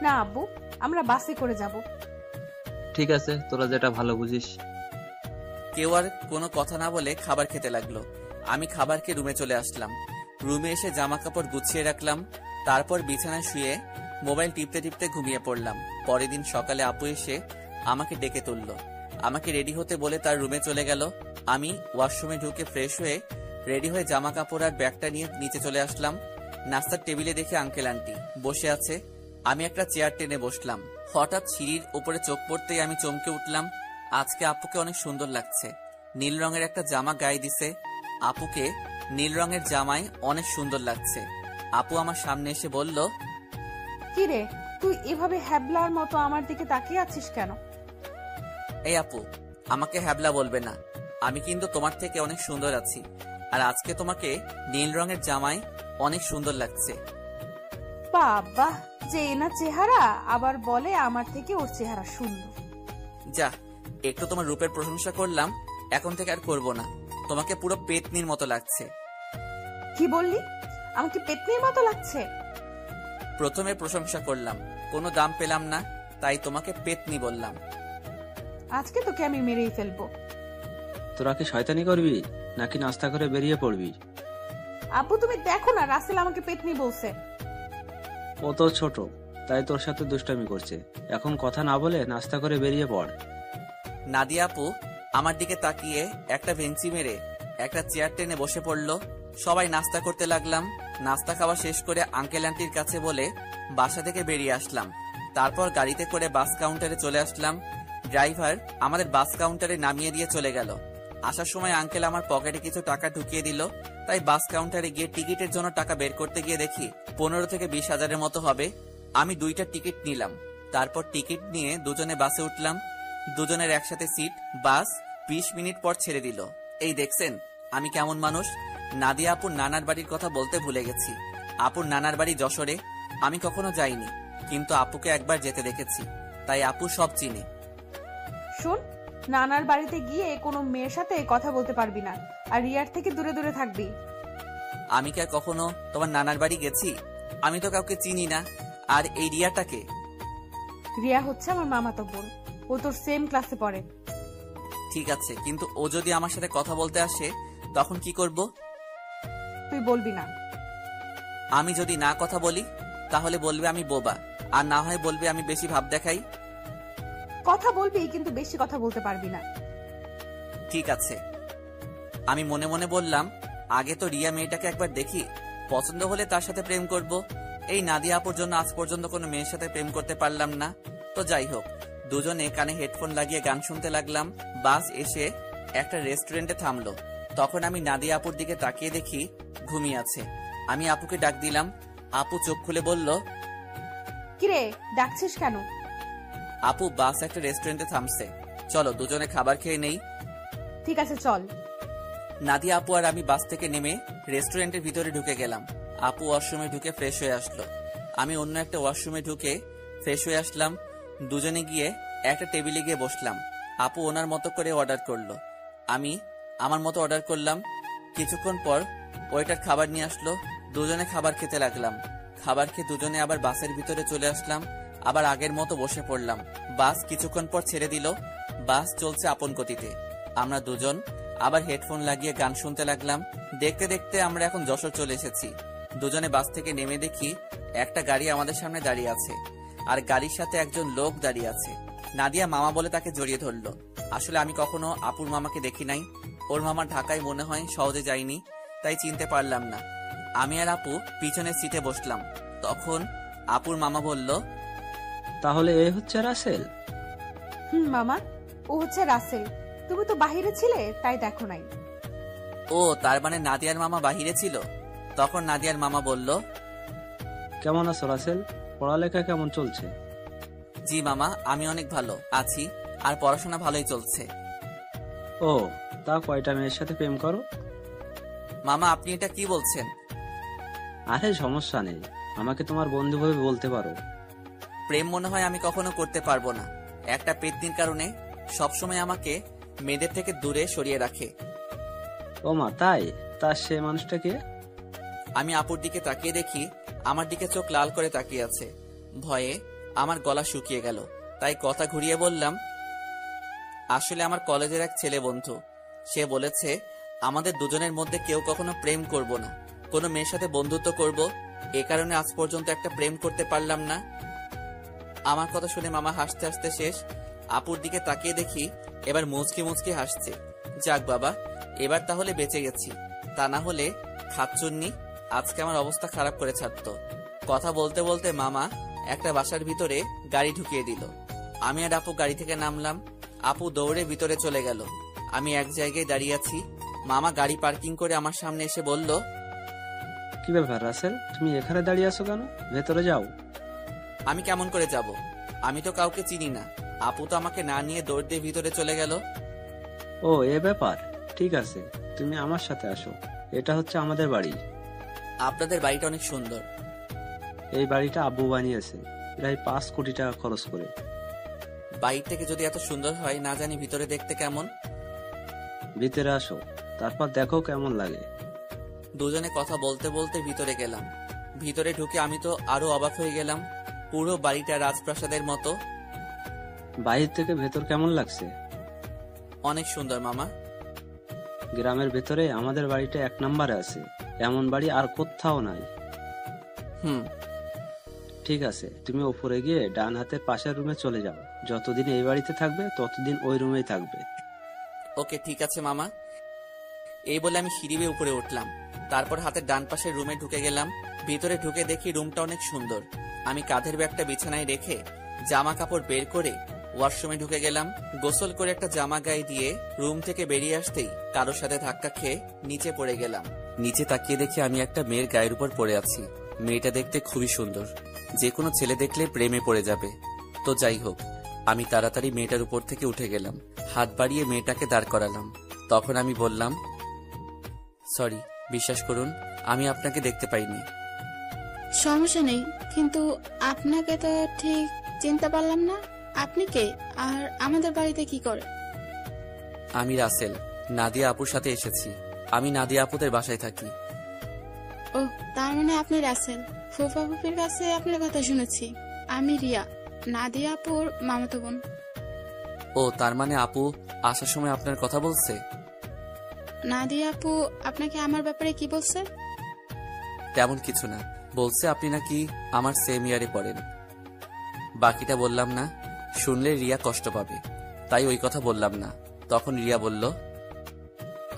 না আব্বু, আমরা বাসে করে যাব। ঠিক আছে, তোরা যেটা ভালো বুঝিস। কেউ আর কোনো কথা না বলে খাবার খেতে লাগলো। আমি খাবার খেয়ে রুমে চলে আসলাম। রুমে এসে জামা কাপড় গুছিয়ে রাখলাম। তারপর বিছানায় শুয়ে মোবাইল টিপতে টিপতে ঘুমিয়ে পড়লাম। পরের দিন সকালে আপু এসে আমাকে ডেকে তুলল। আমাকে রেডি হতে বলে তার রুমে চলে গেল। আমি ওয়াশরুমে ঢুকে ফ্রেশ হয়ে রেডি হয়ে জামা কাপড় আর ব্যাগটা নিয়ে নিচে চলে আসলাম। নাস্তার টেবিলে দেখে আঙ্কেল আন্টি বসে আছে। আমি একটা চেয়ার টেনে বসলাম। হঠাৎ সিঁড়ির উপরে চোখ পড়তেই আমি চমকে উঠলাম। আজকে আপুকে অনেক সুন্দর লাগছে। নীল রঙের একটা জামা গায়ে দিছে। আপুকে নীল রঙের জামায় অনেক সুন্দর লাগছে। আপু আমার সামনে এসে বলল, কি রে, তুই এভাবে হ্যাবলার মতো আমার দিকে তাকিয়ে আছিস কেন? এই আপু, আমাকে হ্যাবলা বলবে না। আমি কিন্তু তোমার থেকে অনেক সুন্দর আছি। আর আজকে তোমাকে নীল রঙের জামায় অনেক সুন্দর লাগছে। বাবা, যে না চেহারা, আবার বলে আমার থেকে ওর চেহারা সুন্দর। যা, একটু তোমার রূপের প্রশংসা করলাম, এখন থেকে আর করব না। তোমাকে পুরো পেতনির মতো লাগছে। কি বললি? আমাকে পেতনির মতো লাগছে? প্রথমে প্রশংসা করলাম, কোনো দাম পেলাম না, তাই তোমাকে পেতনি বললাম। আজকে তোকে আমি মেরেই ফেলবো। তোরা কি শয়তানি করবি নাকি নাস্তা করে বেরিয়ে পড়বি? আপু তুমি দেখো না, রাসেল আমাকে পেতনি বলছে। ও তো ছোট, তাই তোর সাথে দুষ্টামি করছে। এখন কথা না বলে নাস্তা করে বেরিয়ে পড়। নাদিয়া আপু আমার দিকে তাকিয়ে একটা বেঞ্চি মেরে একটা চেয়ার টেনে বসে পড়লো। সবাই নাস্তা করতে লাগলাম। নাস্তা খাওয়া শেষ করে আঙ্কেল আন্টির কাছে বলে বাসা থেকে বেরিয়ে আসলাম। তারপর গাড়িতে করে বাস কাউন্টারে চলে আসলাম। ড্রাইভার আমাদের বাস কাউন্টারে নামিয়ে দিয়ে চলে গেল। আসার সময় আঙ্কেল আমার পকেটে কিছু টাকা ঢুকিয়ে দিল। তাই বাস কাউন্টারে গিয়ে টিকিটের জন্য টাকা বের করতে গিয়ে দেখি 15 থেকে 20 হাজারের মতো হবে। আমি 2টা টিকিট নিলাম। তারপর টিকিট নিয়ে দুজনে বাসে উঠলাম। দুজনের একসাথে সিট। বাস 20 মিনিট পর ছেড়ে দিল। এই দেখছেন আমি কেমন মানুষ। নাদিয়া আপুর নানার বাড়ির কথা বলতে ভুলে গেছি। আপুর নানার বাড়ি যশোরে। আমি কখনো যাইনি, কিন্তু আপুকে একবার যেতে দেখেছি, তাই আপু সব চিনে। শোন, নানার বাড়িতে গিয়ে কোনো মেয়ের সাথে কথা বলতে পারবি না, আর রিয়ার থেকে দূরে দূরে থাকবি। আমি কি আর কখনো তোমার নানার বাড়ি গেছি? আমি তো কাউকে চিনি না। আর এই রিয়াটাকে? রিয়া হচ্ছে আমার মামাতো বোন, ও তোর সেম ক্লাসে পড়ে। ঠিক আছে, কিন্তু ও যদি আমার সাথে কথা বলতে আসে তখন কি করব? তুই বলবি না। আমি যদি না কথা বলি তাহলে বলবে আমি বোবা, আর না হয় বলবে আমি বেশি ভাব দেখাই। কথা বলবি, কিন্তু বেশি কথা বলতে পারবি না। ঠিক আছে। আমি মনে মনে বললাম, আগে তো রিয়া মেয়েটাকে একবার দেখি, পছন্দ হলে তার সাথে প্রেম করব। এই নাদিয়া আপুর জন্য আজ পর্যন্ত কোনো মেয়ের সাথে প্রেম করতে পারলাম না। তো যাই হোক, দুজনে কানে হেডফোন লাগিয়ে গান শুনতে লাগলাম। বাস এসে একটা রেস্টুরেন্টে থামলো। তখন আমি নাদিয়া আপুর দিকে তাকিয়ে দেখি ঘুমিয়ে আছে। আমি আপুকে ডাক দিলাম। আপু চোখ খুলে বলল, কিরে, ডাকছিস কেন? আপু, বাস একটা রেস্টুরেন্টে থামছে, চলো দুজনে খাবার খেয়ে নেই। ঠিক আছে, চল। নাদিয়া আপু আর আমি বাস থেকে নেমে রেস্টুরেন্টের ভিতরে ঢুকে গেলাম। আপু ওয়াশরুমে ঢুকে ফ্রেশ হয়ে আসলো, আমি অন্য একটা ওয়াশরুমে ঢুকে ফ্রেশ হয়ে আসলাম। দুজনে গিয়ে একটা টেবিলে গিয়ে বসলাম। আপু ওনার মতো করে অর্ডার করলো, আমি আমার মতো অর্ডার করলাম। কিছুক্ষণ পর ওয়েটার খাবার নিয়ে আসলো, দুজনে খাবার খেতে লাগলাম। খাবার খেয়ে দুজনে আবার বাসের ভিতরে চলে আসলাম, আবার আগের মতো বসে পড়লাম। বাস কিছুক্ষণ পর ছেড়ে দিল, বাস চলছে আপন গতিতে। আমরা দুজন আবার হেডফোন লাগিয়ে গান শুনতে লাগলাম। দেখতে দেখতে আমরা এখন যশোর চলে এসেছি। দুজনে বাস থেকে নেমে দেখি একটা গাড়ি আমাদের সামনে দাঁড়িয়ে আছে, আর গাড়ির সাথে একজন লোক দাঁড়িয়ে আছে। নাদিয়া মামা বলে তাকে জড়িয়ে ধরলো। আসলে আমি কখনো আপুর মামাকে দেখি নাই, ওর মামা ঢাকায় মনে হয় সহজে যায়নি, তাই চিনতে পারলাম না। আমি আর আপু পিছনের সিটে বসলাম। তখন আপুর মামা বলল, তাহলে এই হচ্ছে রাসেল? মামা, ও হচ্ছে রাসেল। তুমি তো বাহিরে ছিলে, তাই দেখো নাই। ও, তার মানে নাদিয়ার মামা বাহিরে ছিল। তখন নাদিয়ার মামা বলল, কেমন আছো রাসেল? পড়ালেখা কেমন চলছে? জি মামা, আমি অনেক ভালো আছি, আর পড়াশোনা ভালোই চলছে। ও, তা কয়টা মেয়ের সাথে প্রেম করো? মামা, আপনি এটা কি বলছেন? আরে সমস্যা নেই, আমাকে তোমার বন্ধু ভাবে বলতে পারো। প্রেম মনে হয় আমি কখনো করতে পারবো না। একটা পেত্নির কারণে সবসময় আমাকে মেয়েদের থেকে দূরে সরিয়ে রাখে। ও মা, তাই? তা সে মানুষটাকে? আমি আপুর দিকে তাকিয়ে দেখি আমার দিকে চোখ লাল করে তাকিয়ে আছে। ভয়ে আমার গলা শুকিয়ে গেল, তাই কথা ঘুরিয়ে বললাম, আসলে আমার কলেজের এক ছেলে বন্ধু, সে বলেছে আমাদের দুজনের মধ্যে কেউ কখনো প্রেম করব না, কোনো মেয়ের সাথে বন্ধুত্ব করব। এ কারণে আজ পর্যন্ত একটা প্রেম করতে পারলাম না। আমার কথা শুনে মামা হাসতে হাসতে শেষ। আপুর দিকে তাকিয়ে দেখি এবার মুচকি মুচকি হাসছে। যাক বাবা, এবার তাহলে বেঁচে গেছি, তা না হলে খাচ্চুন্নি আজকে আমার অবস্থা খারাপ করে ছাড়তো। কথা বলতে বলতে মামা একটা বাসার ভিতরে গাড়ি ঢুকিয়ে দিল। আমি আর আপু গাড়ি থেকে নামলাম। আপু দৌড়ে ভিতরে চলে গেল। আমি এক জায়গায় দাঁড়িয়ে আছি। মামা গাড়ি পার্কিং করে আমার সামনে এসে বলল, কি ব্যাপার রাসেল, তুমি এখানে দাঁড়িয়ে আছো কেন? ভেতরে যাও। আমি কেমন করে যাব? আমি তো কাউকে চিনি না। আপু তো আমাকে না নিয়ে দৌড় দিয়ে ভিতরে চলে গেল। ও, এ ব্যাপার, ঠিক আছে, তুমি আমার সাথে আসো। এটা হচ্ছে আমাদের বাড়ি। আপনাদের বাড়িটা অনেক সুন্দর। এই বাড়িটা আব্বু বানিয়েছে প্রায় 5 কোটি টাকা খরচ করে। বাইরে থেকে যদি এত সুন্দর হয়, না জানি ভিতরে দেখতে কেমন। ভিতরে আসো, তারপর দেখো কেমন লাগে। দুজনে কথা বলতে বলতে ভিতরে গেলাম। ভিতরে ঢুকে আমি তো আরো অবাক হয়ে গেলাম। পুরো বাড়িটা রাজপ্রাসাদের মতো। বাইরে থেকে ভেতর কেমন লাগছে? অনেক সুন্দর মামা। গ্রামের ভেতরে আমাদের বাড়িটা 1 নম্বরে আছে, এমন বাড়ি আর কোথাও নাই। হুম। ঠিক আছে, তুমি উপরে গিয়ে ডান হাতের পাশের রুমে চলে যাও। যতদিন এই বাড়িতে থাকবে ততদিন ওই রুমেই থাকবে। ওকে, ঠিক আছে মামা। এই বলে আমি সিঁড়ি বেয়ে উপরে উঠলাম। তারপর হাতের ডান পাশের রুমে ঢুকে গেলাম। ভিতরে ঢুকে দেখি রুমটা অনেক সুন্দর। আমি কাঁধের ব্যাগটা বিছানায় রেখে জামা কাপড় বের করে ওয়াশরুমে ঢুকে গেলাম। গোসল করে একটা জামা গায়ে দিয়ে রুম থেকে বেরিয়ে আসতেই কারোর সাথে ধাক্কা খেয়ে নিচে পড়ে গেলাম। নিচে তাকিয়ে দেখি আমি একটা মেয়ের গায়ের উপর পড়ে আছি। মেয়েটা দেখতে খুবই সুন্দর, যে কোনো ছেলে দেখলে প্রেমে পড়ে যাবে। তো যাই হোক, আমি তাড়াতাড়ি মেয়েটার উপর থেকে উঠে গেলাম। হাত বাড়িয়ে মেয়েটাকে দাঁড় করালাম। তখন আমি বললাম, সরি, বিশ্বাস করুন আমি আপনাকে দেখতে পাইনি। সমস্যা নেই, কিন্তু আপনাকে তো ঠিক চিনতে পারলাম না। আপনি কে, আর আমাদের বাড়িতে কি করে? আমি রাসেল, নাদিয়া আপুর সাথে এসেছি। আমি নাদিয়া আপুদের বাসায় থাকি। ও, তার মানে আপনি রাসেল। ফুফা ফুফির কাছে আপনার কথা শুনেছি। আমি রিয়া, নাদিয়া আপুর মামাতো বোন। ও, তার মানে আপু আসার সময় আপনার কথা বলছে? নাদিয়া আপু আপনাকে আমার ব্যাপারে কি বলছে? তেমন কিছু না, বলছে আপনি নাকি আমার সেম ইয়ারে পড়েন। বাকিটা বললাম না, শুনলে রিয়া কষ্ট পাবে, তাই ওই কথা বললাম না। তখন রিয়া বলল,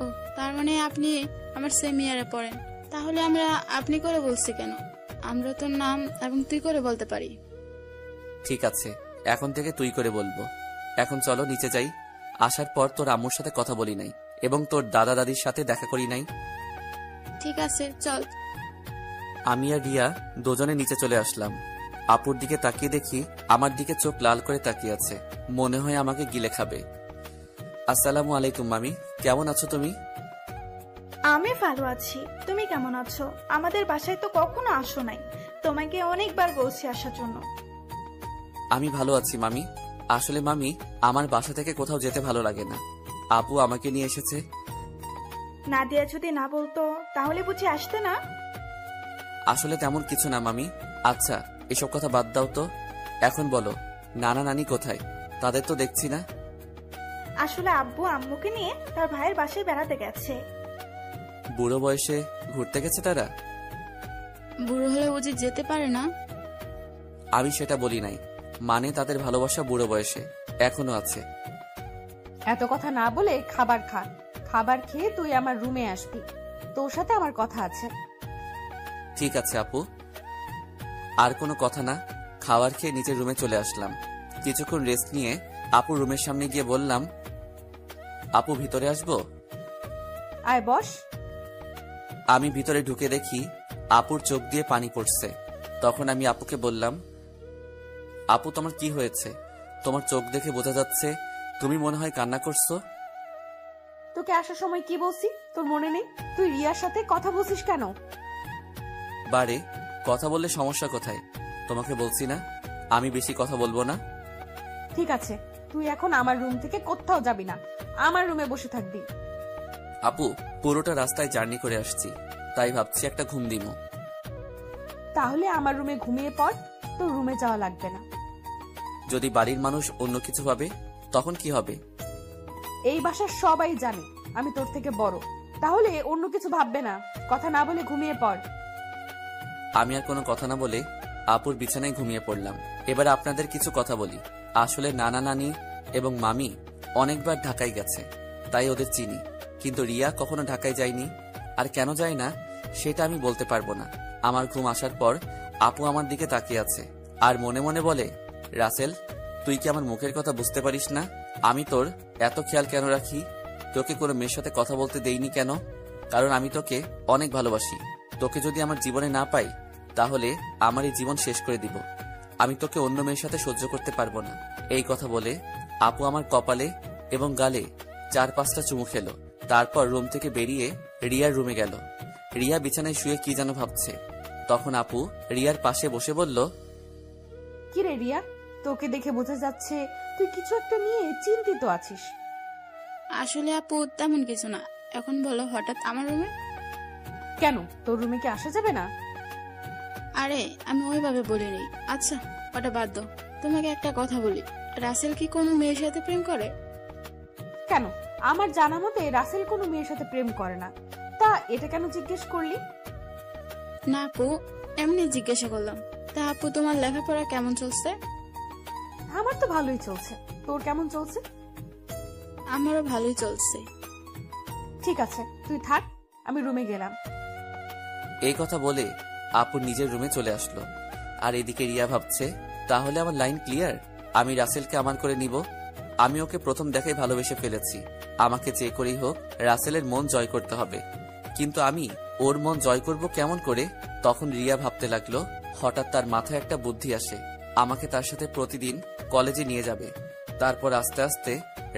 ও, তার মানে আপনি আমার সেম ইয়ারে পড়েন। তাহলে আমরা আপনি করে বলছি কেন? আমরা তোর নাম এবং তুই করে বলতে পারি। ঠিক আছে, এখন থেকে তুই করে বলবো। এখন চলো নিচে যাই। আসার পর তোর আম্মুর সাথে কথা বলি নাই এবং তোর দাদা দাদির সাথে দেখা করি নাই। ঠিক আছে, চল। আমি আর রিয়া দুজনে নিচে চলে আসলাম। আপুর দিকে তাকিয়ে দেখি আমার দিকে চোখ লাল করে তাকিয়ে আছে, মনে হয় আমাকে গিলে খাবে। আসসালামু আলাইকুম মামি, কেমন আছো তুমি? আমি ভালো আছি, তুমি কেমন আছো? আমাদের বাসায় তো কখনো আসো নাই, তোমাকে অনেকবার বলছি আসার জন্য। আমি ভালো আছি মামি। আসলে মামি, আমার বাসা থেকে কোথাও যেতে ভালো লাগে না। আপু আমাকে নিয়ে এসেছে। নাদিয়া যদি না বলতো তাহলে বুঝি আসতে না? আসলে তেমন কিছু না মামি। আচ্ছা, এসব কথা বাদ দাও তো। এখন বলো, নানা নানি কোথায়? তাদের তো দেখছি না। আসলে আব্বু আম্মুকে নিয়ে তার ভাইয়ের বাসায় বেড়াতে গেছে। বুড়ো বয়সে ঘুরতে গেছে তারা? বুড়ো হলে বুঝি যেতে পারে না? আমি সেটা বলি নাই, মানে তাদের ভালোবাসা বুড়ো বয়সে এখনো আছে। এত কথা না বলে খাবার খা। খাবার খেয়ে তুই আমার রুমে আসবি, তোর সাথে আমার কথা আছে। ঠিক আছে আপু। আর কোনো কথা না, খাবার খেয়ে নিজের রুমে চলে আসলাম। কিছুক্ষণ রেস্ট নিয়ে আপুর রুমের সামনে গিয়ে বললাম, আপু ভিতরে আসবো? আয় বস। আমি ভিতরে ঢুকে দেখি আপুর চোখ দিয়ে পানি পড়ছে। তখন আমি আপুকে বললাম, আপু তোমার কি হয়েছে? তোমার চোখ দেখে বোঝা যাচ্ছে তুমি মনে হয় কান্না করছো। তোকে আসার সময় কি বলছি তোর মনে নেই? তুই রিয়ার সাথে কথা বলছিস কেন? বারে, কথা বললে সমস্যা কোথায়? তোমাকে বলছি না আমি বেশি কথা বলবো না। ঠিক আছে, তুই এখন আমার রুম থেকে কোথাও যাবি না, আমার রুমে বসে থাকবি। আপু, পুরোটা রাস্তায় জার্নি করে আসছি, তাই ভাবছি একটা ঘুম দিমু। তাহলে আমার রুমে ঘুমিয়ে পড়, তোর রুমে যাওয়া লাগবে না। যদি বাড়ির মানুষ অন্য কিছু ভাবে তখন কি হবে? এই বাসার সবাই জানে আমি তোর থেকে বড়, তাহলে অন্য কিছু ভাববে না। কথা না বলে ঘুমিয়ে পড়। আমি আর কোনো কথা না বলে আপুর বিছানায় ঘুমিয়ে পড়লাম। এবার আপনাদের কিছু কথা বলি। আসলে নানা নানি এবং মামি অনেকবার ঢাকায় গেছে, তাই ওদের চিনি। কিন্তু রিয়া কখনো ঢাকায় যায়নি, আর কেন যায় না সেটা আমি বলতে পারবো না। আমার ঘুম আসার পর আপু আমার দিকে তাকিয়ে আছে আর মনে মনে বলে, রাসেল, তুই কি আমার মুখের কথা বুঝতে পারিস না? আমি তোর এত খেয়াল কেন রাখি? তোকে কোনো মেয়ের সাথে কথা বলতে দেইনি কেন? কারণ আমি তোকে অনেক ভালোবাসি। তোকে যদি আমার জীবনে না পাই তাহলে আমার এই জীবন শেষ করে দিব। আমি তোকে অন্য মেয়ের সাথে সহ্য করতে পারবো না। এই কথা বলে আপু আমার কপালে এবং গালে 4-5টা চুমু খেলো। তারপর রুম থেকে বেরিয়ে রিয়ার রুমে গেল। রিয়া বিছানায় শুয়ে কি যেন ভাবছে। তখন আপু রিয়ার পাশে বসে বলল, কি রে রিয়া, তোকে দেখে বোঝা যাচ্ছে তুই কিছু একটা নিয়ে চিন্তিত আছিস। আসলে আপু তেমন কিছু না। এখন বলো হঠাৎ আমার রুমে? কেন, তোর রুমে কি আসা যাবে না? আরে আমি ওইভাবে বলিনি। আচ্ছা ওটা বাদ দাও, তোমাকে একটা কথা বলি, রাসেল কি কোনো মেয়ের সাথে প্রেম করে? কেন, আমার জানা মতে রাসেল কোনো মেয়ের সাথে প্রেম করে না। তা এটা কেন জিজ্ঞেস করলি? না আপু, এমনি জিজ্ঞাসা করলাম। তা আপু তোমার লেখাপড়া কেমন চলছে? আমার তো ভালোই চলছে, তোর কেমন চলছে? আমারও ভালোই চলছে। ঠিক আছে তুই থাক, আমি রুমে গেলাম। এই কথা বলে আপু নিজের রুমে চলে আসলো। আর এদিকে রিয়া ভাবছে, তাহলে আমার লাইন ক্লিয়ার, আমি রাসেলকে আমার করে নিব। আমি ওকে প্রথম দেখায় ভালোবেসে ফেলেছি। আমাকে যে করেই হোক রাসেলের মন জয় করতে হবে। কিন্তু আমি ওর মন জয় করব কেমন করে? তখন রিয়া ভাবতে লাগলো। হঠাৎ তার মাথায় একটা বুদ্ধি আসে, আমাকে তার সাথে প্রতিদিন কলেজে নিয়ে যাবে। তারপর আস্তে আস্তে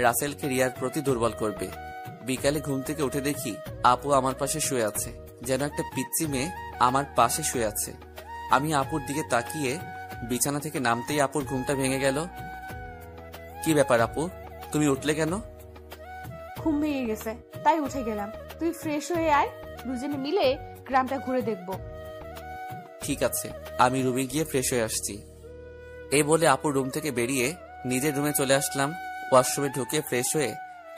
রাসেলকে রিয়ার প্রতি দুর্বল করবে। বিকালে ঘুম থেকে উঠে দেখি আপু আমার পাশে শুয়ে আছে, যেন একটা পিচ্চি মেয়ে আমার পাশে শুয়ে আছে। আমি আপুর দিকে তাকিয়ে বিছানা থেকে নামতেই আপুর ঘুমটা ভেঙে গেল। কি ব্যাপার আপু, তুমি উঠলে কেন? ঘুম ভেঙে গেছে তাই উঠে গেলাম। তুই ফ্রেশ হয়ে আয়, দুজনে মিলে গ্রামটা ঘুরে দেখবো। ঠিক আছে, আমি রুমে গিয়ে ফ্রেশ হয়ে আসছি। এই বলে আপুর রুম থেকে বেরিয়ে নিজের রুমে চলে আসলাম। ওয়াশরুমে ঢুকে ফ্রেশ হয়ে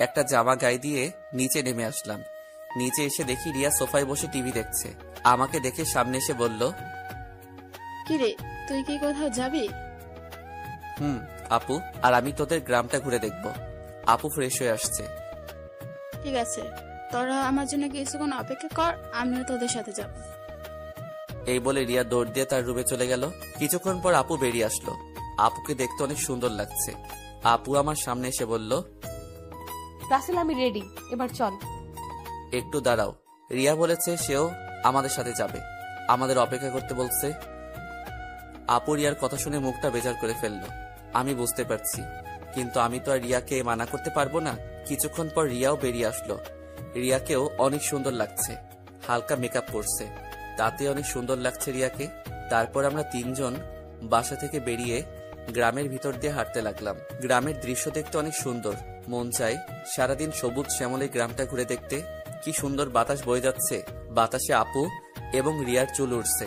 একটা জামা গায়ে দিয়ে নিচে নেমে আসলাম। নিচে এসে দেখি রিয়া সোফায় বসে টিভি দেখছে। আমাকে দেখে সামনে এসে বলল, কিরে তুই কি কোথাও যাবি? আপু, আর আমি তোদের গ্রামটা ঘুরে দেখব। আপু ফ্রেশ হয়ে আসছে। ঠিক আছে, তোরা আমার জন্য কিছুক্ষণ অপেক্ষা কর, আমিও তোদের সাথে যাব। এই বলে রিয়া দৌড় দিয়ে তার রুমে চলে গেল। কিছুক্ষণ পর আপু বেরিয়ে আসলো। আপুকে দেখতে অনেক সুন্দর লাগছে। আপু আমার সামনে এসে বলল, রাসেল আমি রেডি, এবার চল। একটু দাঁড়াও, রিয়া বলেছে সেও আমাদের সাথে যাবে, আমাদের অপেক্ষা করতে বলছে। আপু রিয়ার কথা শুনে মুখটা বেজার করে ফেললো। আমি বুঝতে পারছি, কিন্তু আমি তো আর রিয়াকে মানা করতে পারবো না। কিছুক্ষণ পর রিয়াও বেরিয়ে আসলো। রিয়াকেও অনেক সুন্দর লাগছে, হালকা মেকআপ করছে, তাতে অনেক সুন্দর লাগছে রিয়াকে। তারপর আমরা তিনজন বাসা থেকে বেরিয়ে গ্রামের ভিতর দিয়ে হাঁটতে লাগলাম। গ্রামের দৃশ্য দেখতে অনেক সুন্দর, মন চায় সারাদিন সবুজ শ্যামলে গ্রামটা ঘুরে দেখতে। কি সুন্দর বাতাস বয়ে যাচ্ছে, বাতাসে আপু এবং রিয়ার চুল উঠছে।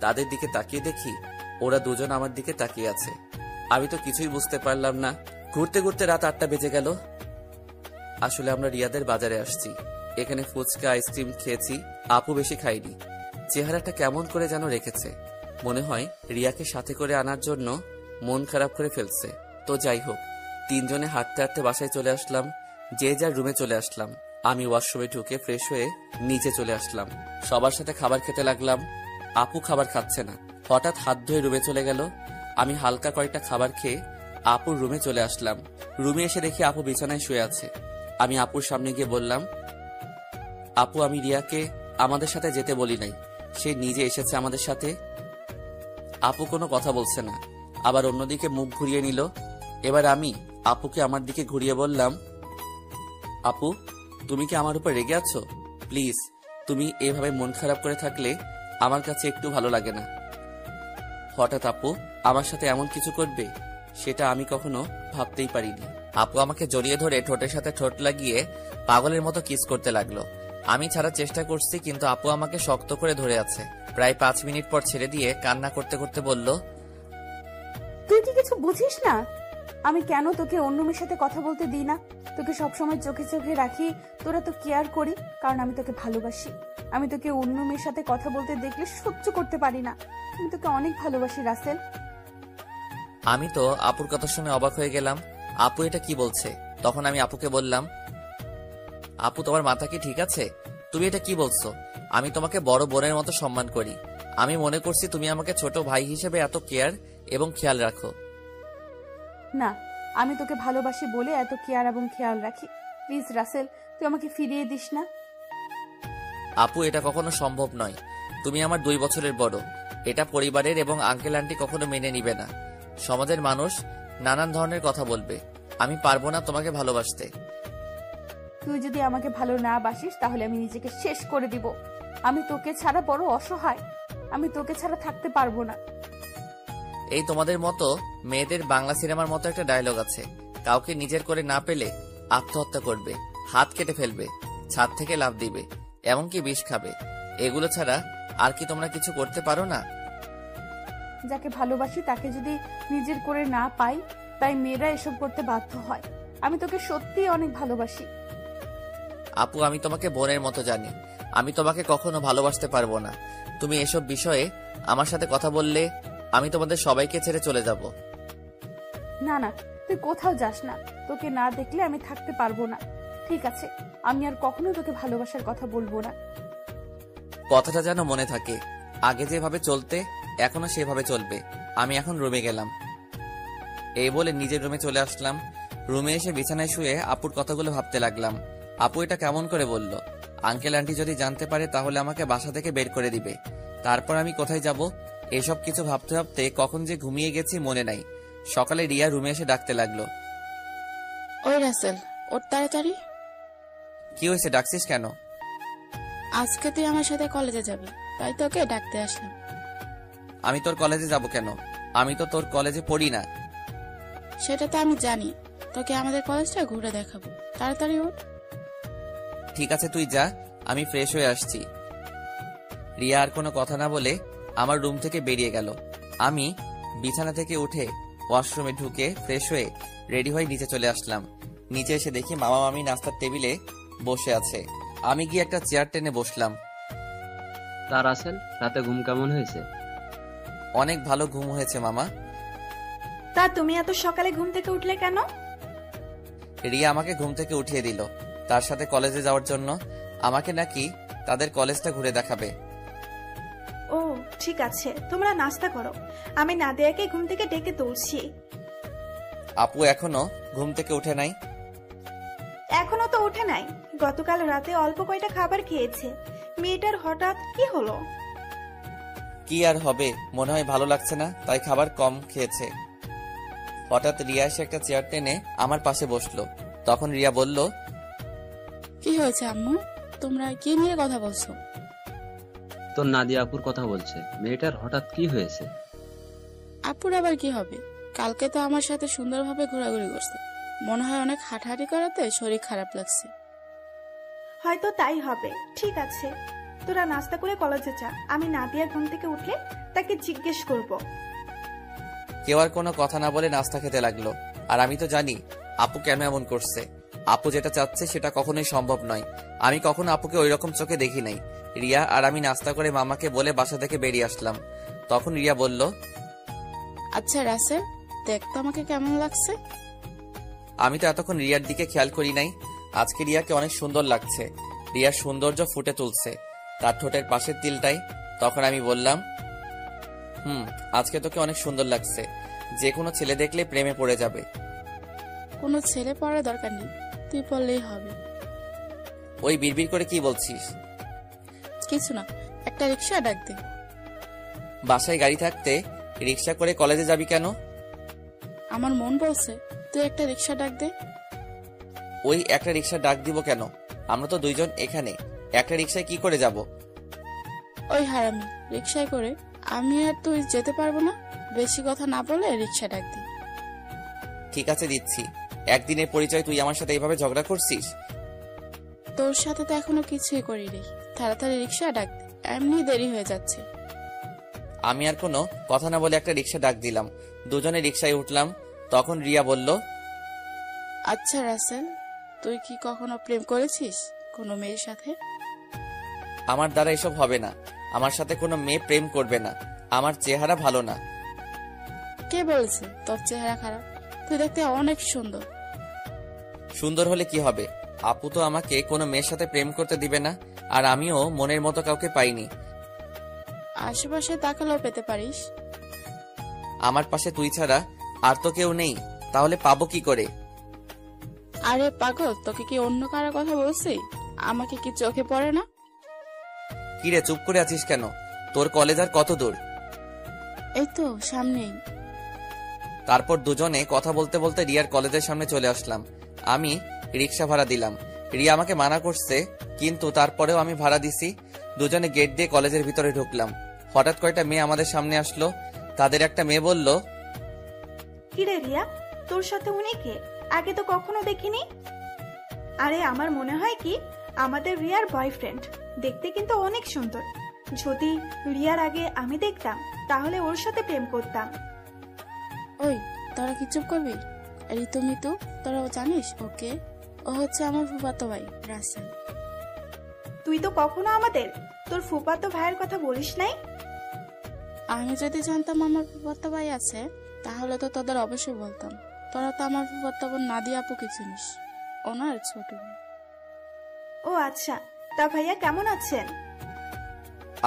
তাদের দিকে তাকিয়ে দেখি ওরা দুজন আমার দিকে তাকিয়ে আছে। আমি তো কিছুই বুঝতে পারলাম না। ঘুরতে ঘুরতে রাত 8টা বেজে গেল। আসলে আমরা রিয়াদের বাজারে আসছি, এখানে ফুচকা আইসক্রিম খেয়েছি। আপু বেশি খাইনি, চেহারাটা কেমন করে যেন রেখেছে। মনে হয় রিয়াকে সাথে করে আনার জন্য মন খারাপ করে ফেলছে। তো যাই হোক, তিনজনে হাঁটতে হাঁটতে বাসায় চলে আসলাম। যে যার রুমে চলে আসলাম। আমি ওয়াশরুমে ঢুকে ফ্রেশ হয়ে নিচে চলে আসলাম। সবার সাথে খাবার খেতে লাগলাম। আপু খাবার খাচ্ছে না, হঠাৎ হাত ধুয়ে রুমে চলে গেল। আমি হালকা কয়েকটা খাবার খেয়ে আপুর রুমে চলে আসলাম। রুমে এসে দেখি আপু বিছানায় শুয়ে আছে। আমি আপুর সামনে গিয়ে বললাম, আপু আমি রিয়াকে আমাদের সাথে যেতে বলি নাই, সে নিজে এসেছে আমাদের সাথে। আপু কোনো কথা বলছে না, আবার অন্যদিকে মুখ ঘুরিয়ে নিল। এবার আমি আপুকে আমার দিকে ঘুরিয়ে বললাম, আপু তুমি কি আমার উপর রেগে আছো? প্লিজ, তুমি এভাবে মন খারাপ করে থাকলে আমার কাছে একটু ভালো লাগে না। হঠাৎ আপু আমার সাথে এমন কিছু করবে সেটা আমি কখনো ভাবতেই পারিনি। আপু আমাকে জড়িয়ে ধরে ঠোঁটের সাথে ঠোঁট লাগিয়ে পাগলের মতো কিস করতে লাগলো। আমি ছাড়ার চেষ্টা করছি, কিন্তু আপু আমাকে শক্ত করে ধরে আছে। প্রায় 5 মিনিট পর ছেড়ে দিয়ে কান্না করতে করতে বলল, তুই কি কিছু বুঝিস না? আমি কেন তোকে অন্য মেয়ের সাথে কথা বলতে দিই না? তোকে সবসময় চোখে চোখে রাখি, তোরা তো কেয়ার করি, কারণ আমি তোকে ভালোবাসি। আমি তোকে অন্য মেয়ের সাথে কথা বলতে দেখলে সহ্য করতে পারি না। আমি তোকে অনেক ভালোবাসি রাসেল। আমি তো আপুর কথা শুনে অবাক হয়ে গেলাম। আপু এটা কি বলছে? তখন আমি আপুকে বললাম, আপু তোমার মাথা কি ঠিক আছে? তুমি এটা কি বলছো? আমি তোমাকে বড় বোনের মতো সম্মান করি। আমি মনে করছি তুমি আমাকে ছোট ভাই হিসেবে এত কেয়ার এবং খেয়াল রাখো। না, আমি তোকে ভালোবাসি বলে এত কেয়ার এবং খেয়াল রাখি। প্লিজ রাসেল, তুই আমাকে ফিরিয়ে দিস না। আপু এটা কখনো সম্ভব নয়, তুমি আমার 2 বছরের বড়। এটা পরিবারের এবং আঙ্কেল আন্টি কখনো মেনে নিবে না। সমাজের মানুষ নানান ধরনের কথা বলবে। আমি পারবো না তোমাকে ভালোবাসতে। তুই যদি আমাকে ভালো না বাসিস তাহলে আমি নিজেকে শেষ করে দিব। আমি তোকে ছাড়া বড় অসহায়, আমি তোকে ছাড়া থাকতে পারবো না। এই তোমাদের মতো মেয়েদের বাংলা সিনেমার মতো একটা ডায়লগ আছে, কাউকে নিজের করে না পেলে আত্মহত্যা করবে, হাত কেটে ফেলবে, ছাদ থেকে লাফ দিবে, এমনকি বিষ খাবে। এগুলো ছাড়া আর কি তোমরা কিছু করতে পারো না? যাকে ভালোবাসি তাকে যদি নিজের করে না পাই, তাই মেয়েরা এসব করতে বাধ্য হয়। আমি তোকে সত্যিই অনেক ভালোবাসি। আপু আমি তোমাকে বোনের মতো জানি, আমি তোমাকে কখনো ভালোবাসতে পারবো না। তুমি এসব বিষয়ে আমার সাথে কথা বললে আমি তোমাদের সবাইকে ছেড়ে চলে যাব। না না, তুই কোথাও যাস না। তোকে না দেখলে আমি থাকতে পারবো না। ঠিক আছে, আমি আর কখনো তোকে ভালোবাসার কথা বলবো না। কথাটা যেন মনে থাকে, আগে যেভাবে চলতে এখনো সেভাবে চলবে। আমি এখন রুমে গেলাম। এই বলে নিজের রুমে চলে আসলাম। রুমে এসে বিছানায় শুয়ে আপুর কথাগুলো ভাবতে লাগলাম। আপু এটা কেমন করে বলল? আঙ্কেল আন্টি যদি জানতে পারে তাহলে আমাকে বাসা থেকে বের করে দিবে। তারপর আমি কোথায় যাব? এসব কিছু ভাবতে ভাবতে কখন যে ঘুমিয়ে গেছি মনে নাই। সকালে রিয়া রুমে এসে ডাকতে লাগলো, ওই রাসেল, ওর তাড়াতাড়ি। কি হয়েছে, ডাকছিস কেন? আজকে তুই আমার সাথে কলেজে যাবি, তাই তোকে ডাকতে আসলাম। আমি তোর কলেজে যাব কেন? আমি তো তোর কলেজে পড়ি না। সেটা তো আমি জানি, তোকে আমাদের কলেজটা ঘুরে দেখাবো। তাড়াতাড়ি ওঠ। ঠিক আছে তুই যা, আমি ফ্রেশ হয়ে আসছি। রিয়া আর কোনো কথা না বলে আমার রুম থেকে বেরিয়ে গেল। আমি বিছানা থেকে উঠে ওয়াশরুমে ঢুকে ফ্রেশ হয়ে রেডি হয়ে নিচে চলে আসলাম। নিচে এসে দেখি মামা মামি নাস্তার টেবিলে বসে আছে। আমি গিয়ে একটা চেয়ার টেনে বসলাম। তা রাসেল, রাতে ঘুম কেমন হয়েছে? অনেক ভালো ঘুম হয়েছে মামা। তা তুমি এত সকালে ঘুম থেকে উঠলে কেন? রিয়া আমাকে ঘুম থেকে উঠিয়ে দিল তার সাথে কলেজে যাওয়ার জন্য। আমাকে নাকি তাদের কলেজটা ঘুরে দেখাবে। ও ঠিক আছে, তোমরা নাস্তা করো, আমি নাদিয়াকে ঘুম থেকে ডেকে তুলছি। আপু এখনো ঘুম থেকে উঠে নাই? এখনো তো উঠে নাই, গতকাল রাতে অল্প কয়টা খাবার খেয়েছে। মেয়েটার হঠাৎ কি হলো? কি আর হবে, মনে হয় ভালো লাগছে না, তাই খাবার কম খেয়েছে। হঠাৎ রিয়া এসে একটা চেয়ার টেনে আমার পাশে বসলো। তখন রিয়া বলল, কি হয়েছে আম্মু? তোমরা কি নিয়ে কথা বলছো? তোর নাদিয়া আপুর কথা বলছে। মেয়েটার হঠাৎ কি হয়েছে? আপুর আবার কি হবে? কালকে তো আমার সাথে সুন্দরভাবে ঘোরাঘুরি করছে, মনে হয় অনেক হাঁটাহাঁটি করাতে শরীর খারাপ লাগছে। হয়তো তাই হবে। ঠিক আছে, তোরা নাস্তা করে কলেজে যা। আমি নাদিয়া ঘুম থেকে উঠলে তাকে জিজ্ঞেস করব। কেউ আর কোনো কথা না বলে নাস্তা খেতে লাগলো। আর আমি তো জানি আপু কেন এমন করছে। আপু যেটা চাচ্ছে সেটা কখনোই সম্ভব নয়। আমি কখনো আপুকে ওইরকম চোখে দেখি নাই। রিয়া আর আমি নাস্তা করে মামাকে বলে বাসা থেকে বেরিয়ে আসলাম। তখন রিয়া বলল, আচ্ছা রাসেল, দেখ তো আমাকে কেমন লাগছে। আমি তো এতক্ষণ রিয়ার দিকে খেয়াল করি নাই। আজকে রিয়াকে অনেক সুন্দর লাগছে। রিয়ার সৌন্দর্য ফুটে তুলছে তার ঠোঁটের পাশের তিলটাই। তখন আমি বললাম, আজকে তোকে অনেক সুন্দর লাগছে, যে কোনো ছেলে দেখলে প্রেমে পড়ে যাবে। কোনো ছেলে পড়ার দরকার নেই, তুই পড়লেই হবে। ওই বিড়বিড় করে কি বলছিস? কিছু না, একটা রিক্সা ডাক দে। বাসায় গাড়ি থাকতে রিক্সা করে কলেজে যাবি কেন? আমার মন বলছে তুই একটা রিক্সা ডাক দে। ওই একটা রিক্সা ডাক দিব কেন? আমরা তো দুইজন এখানে, একটা রিক্সায় কি করে যাব? ওই হারামি, রিক্সায় করে আমি আর তুই যেতে পারবো না। বেশি কথা না বলে রিক্সা ডাক দে। ঠিক আছে, দিচ্ছি। একদিনের পরিচয় তুই আমার সাথে এইভাবে ঝগড়া করছিস? তোর সাথে তো এখনো কিছুই করি রে। তাড়াতাড়ি রিক্সা ডাক দে, এমনি দেরি হয়ে যাচ্ছে। আমি আর কোনো কথা না বলে একটা রিক্সা ডাক দিলাম। দুজনে রিক্সায় উঠলাম। তখন রিয়া বলল, আচ্ছা রাসেল, তুই কি কখনো প্রেম করেছিস কোনো মেয়ের সাথে? আমার দ্বারা এসব হবে না। আমার সাথে কোনো মেয়ে প্রেম করবে না। আমার চেহারা ভালো না। কে বলেছে তোর চেহারা খারাপ? তুই দেখতে অনেক সুন্দর। সুন্দর হলে কি হবে? আপু তো আমাকে কোনো মেয়ের সাথে প্রেম করতে দিবে না, আর আমিও মনের মতো কাউকে পাইনি। আশেপাশে তাকালেও পেতে পারিস। আমার পাশে তুই ছাড়া আর তো কেউ নেই, তাহলে পাবো কি করে? আরে পাগল, তোকে কি অন্য কারো কথা বলছি? আমাকে কি চোখে পড়ে না? কিরে, চুপ করে আছিস কেন? তোর কলেজ আর কত দূর? এই তো সামনেই। তারপর দুজনে কথা বলতে বলতে রিয়ার কলেজের সামনে চলে আসলাম। আমি রিক্সা ভাড়া দিলাম। রিয়া আমাকে মানা করছে, কিন্তু তারপরেও আমি ভাড়া দিছি। দুজনে গেট দিয়ে কলেজের ভিতরে ঢুকলাম। হঠাৎ কয়েকটা মেয়ে আমাদের সামনে আসলো। তাদের একটা মেয়ে বলল, কিরে রিয়া, তোর সাথে উনি কে? আগে তো কখনো দেখিনি। আরে আমার মনে হয় কি আমাদের রিয়ার বয়ফ্রেন্ড। দেখতে কিন্তু অনেক সুন্দর। যদি রিয়ার আগে আমি দেখতাম তাহলে ওর সাথে প্রেম করতাম। ওই, তোরা কি চুপ করবি? ঋতু মিতু, তোরা জানিস ওকে? ও হচ্ছে আমার ফুফাতো ভাই রাসেল। তুই তো কখনো আমাদের তোর ফুফাতো ভাইয়ের কথা বলিস নাই। আমি যদি জানতাম আমার ফুফাতো ভাই আছে, তাহলে তো তোদের অবশ্যই বলতাম। তোরা তো আমার ফুফাতো বোন নাদিয়া আপুকে চিনিস, ওনার ছোট বোন। ও আচ্ছা, তা ভাইয়া কেমন আছেন?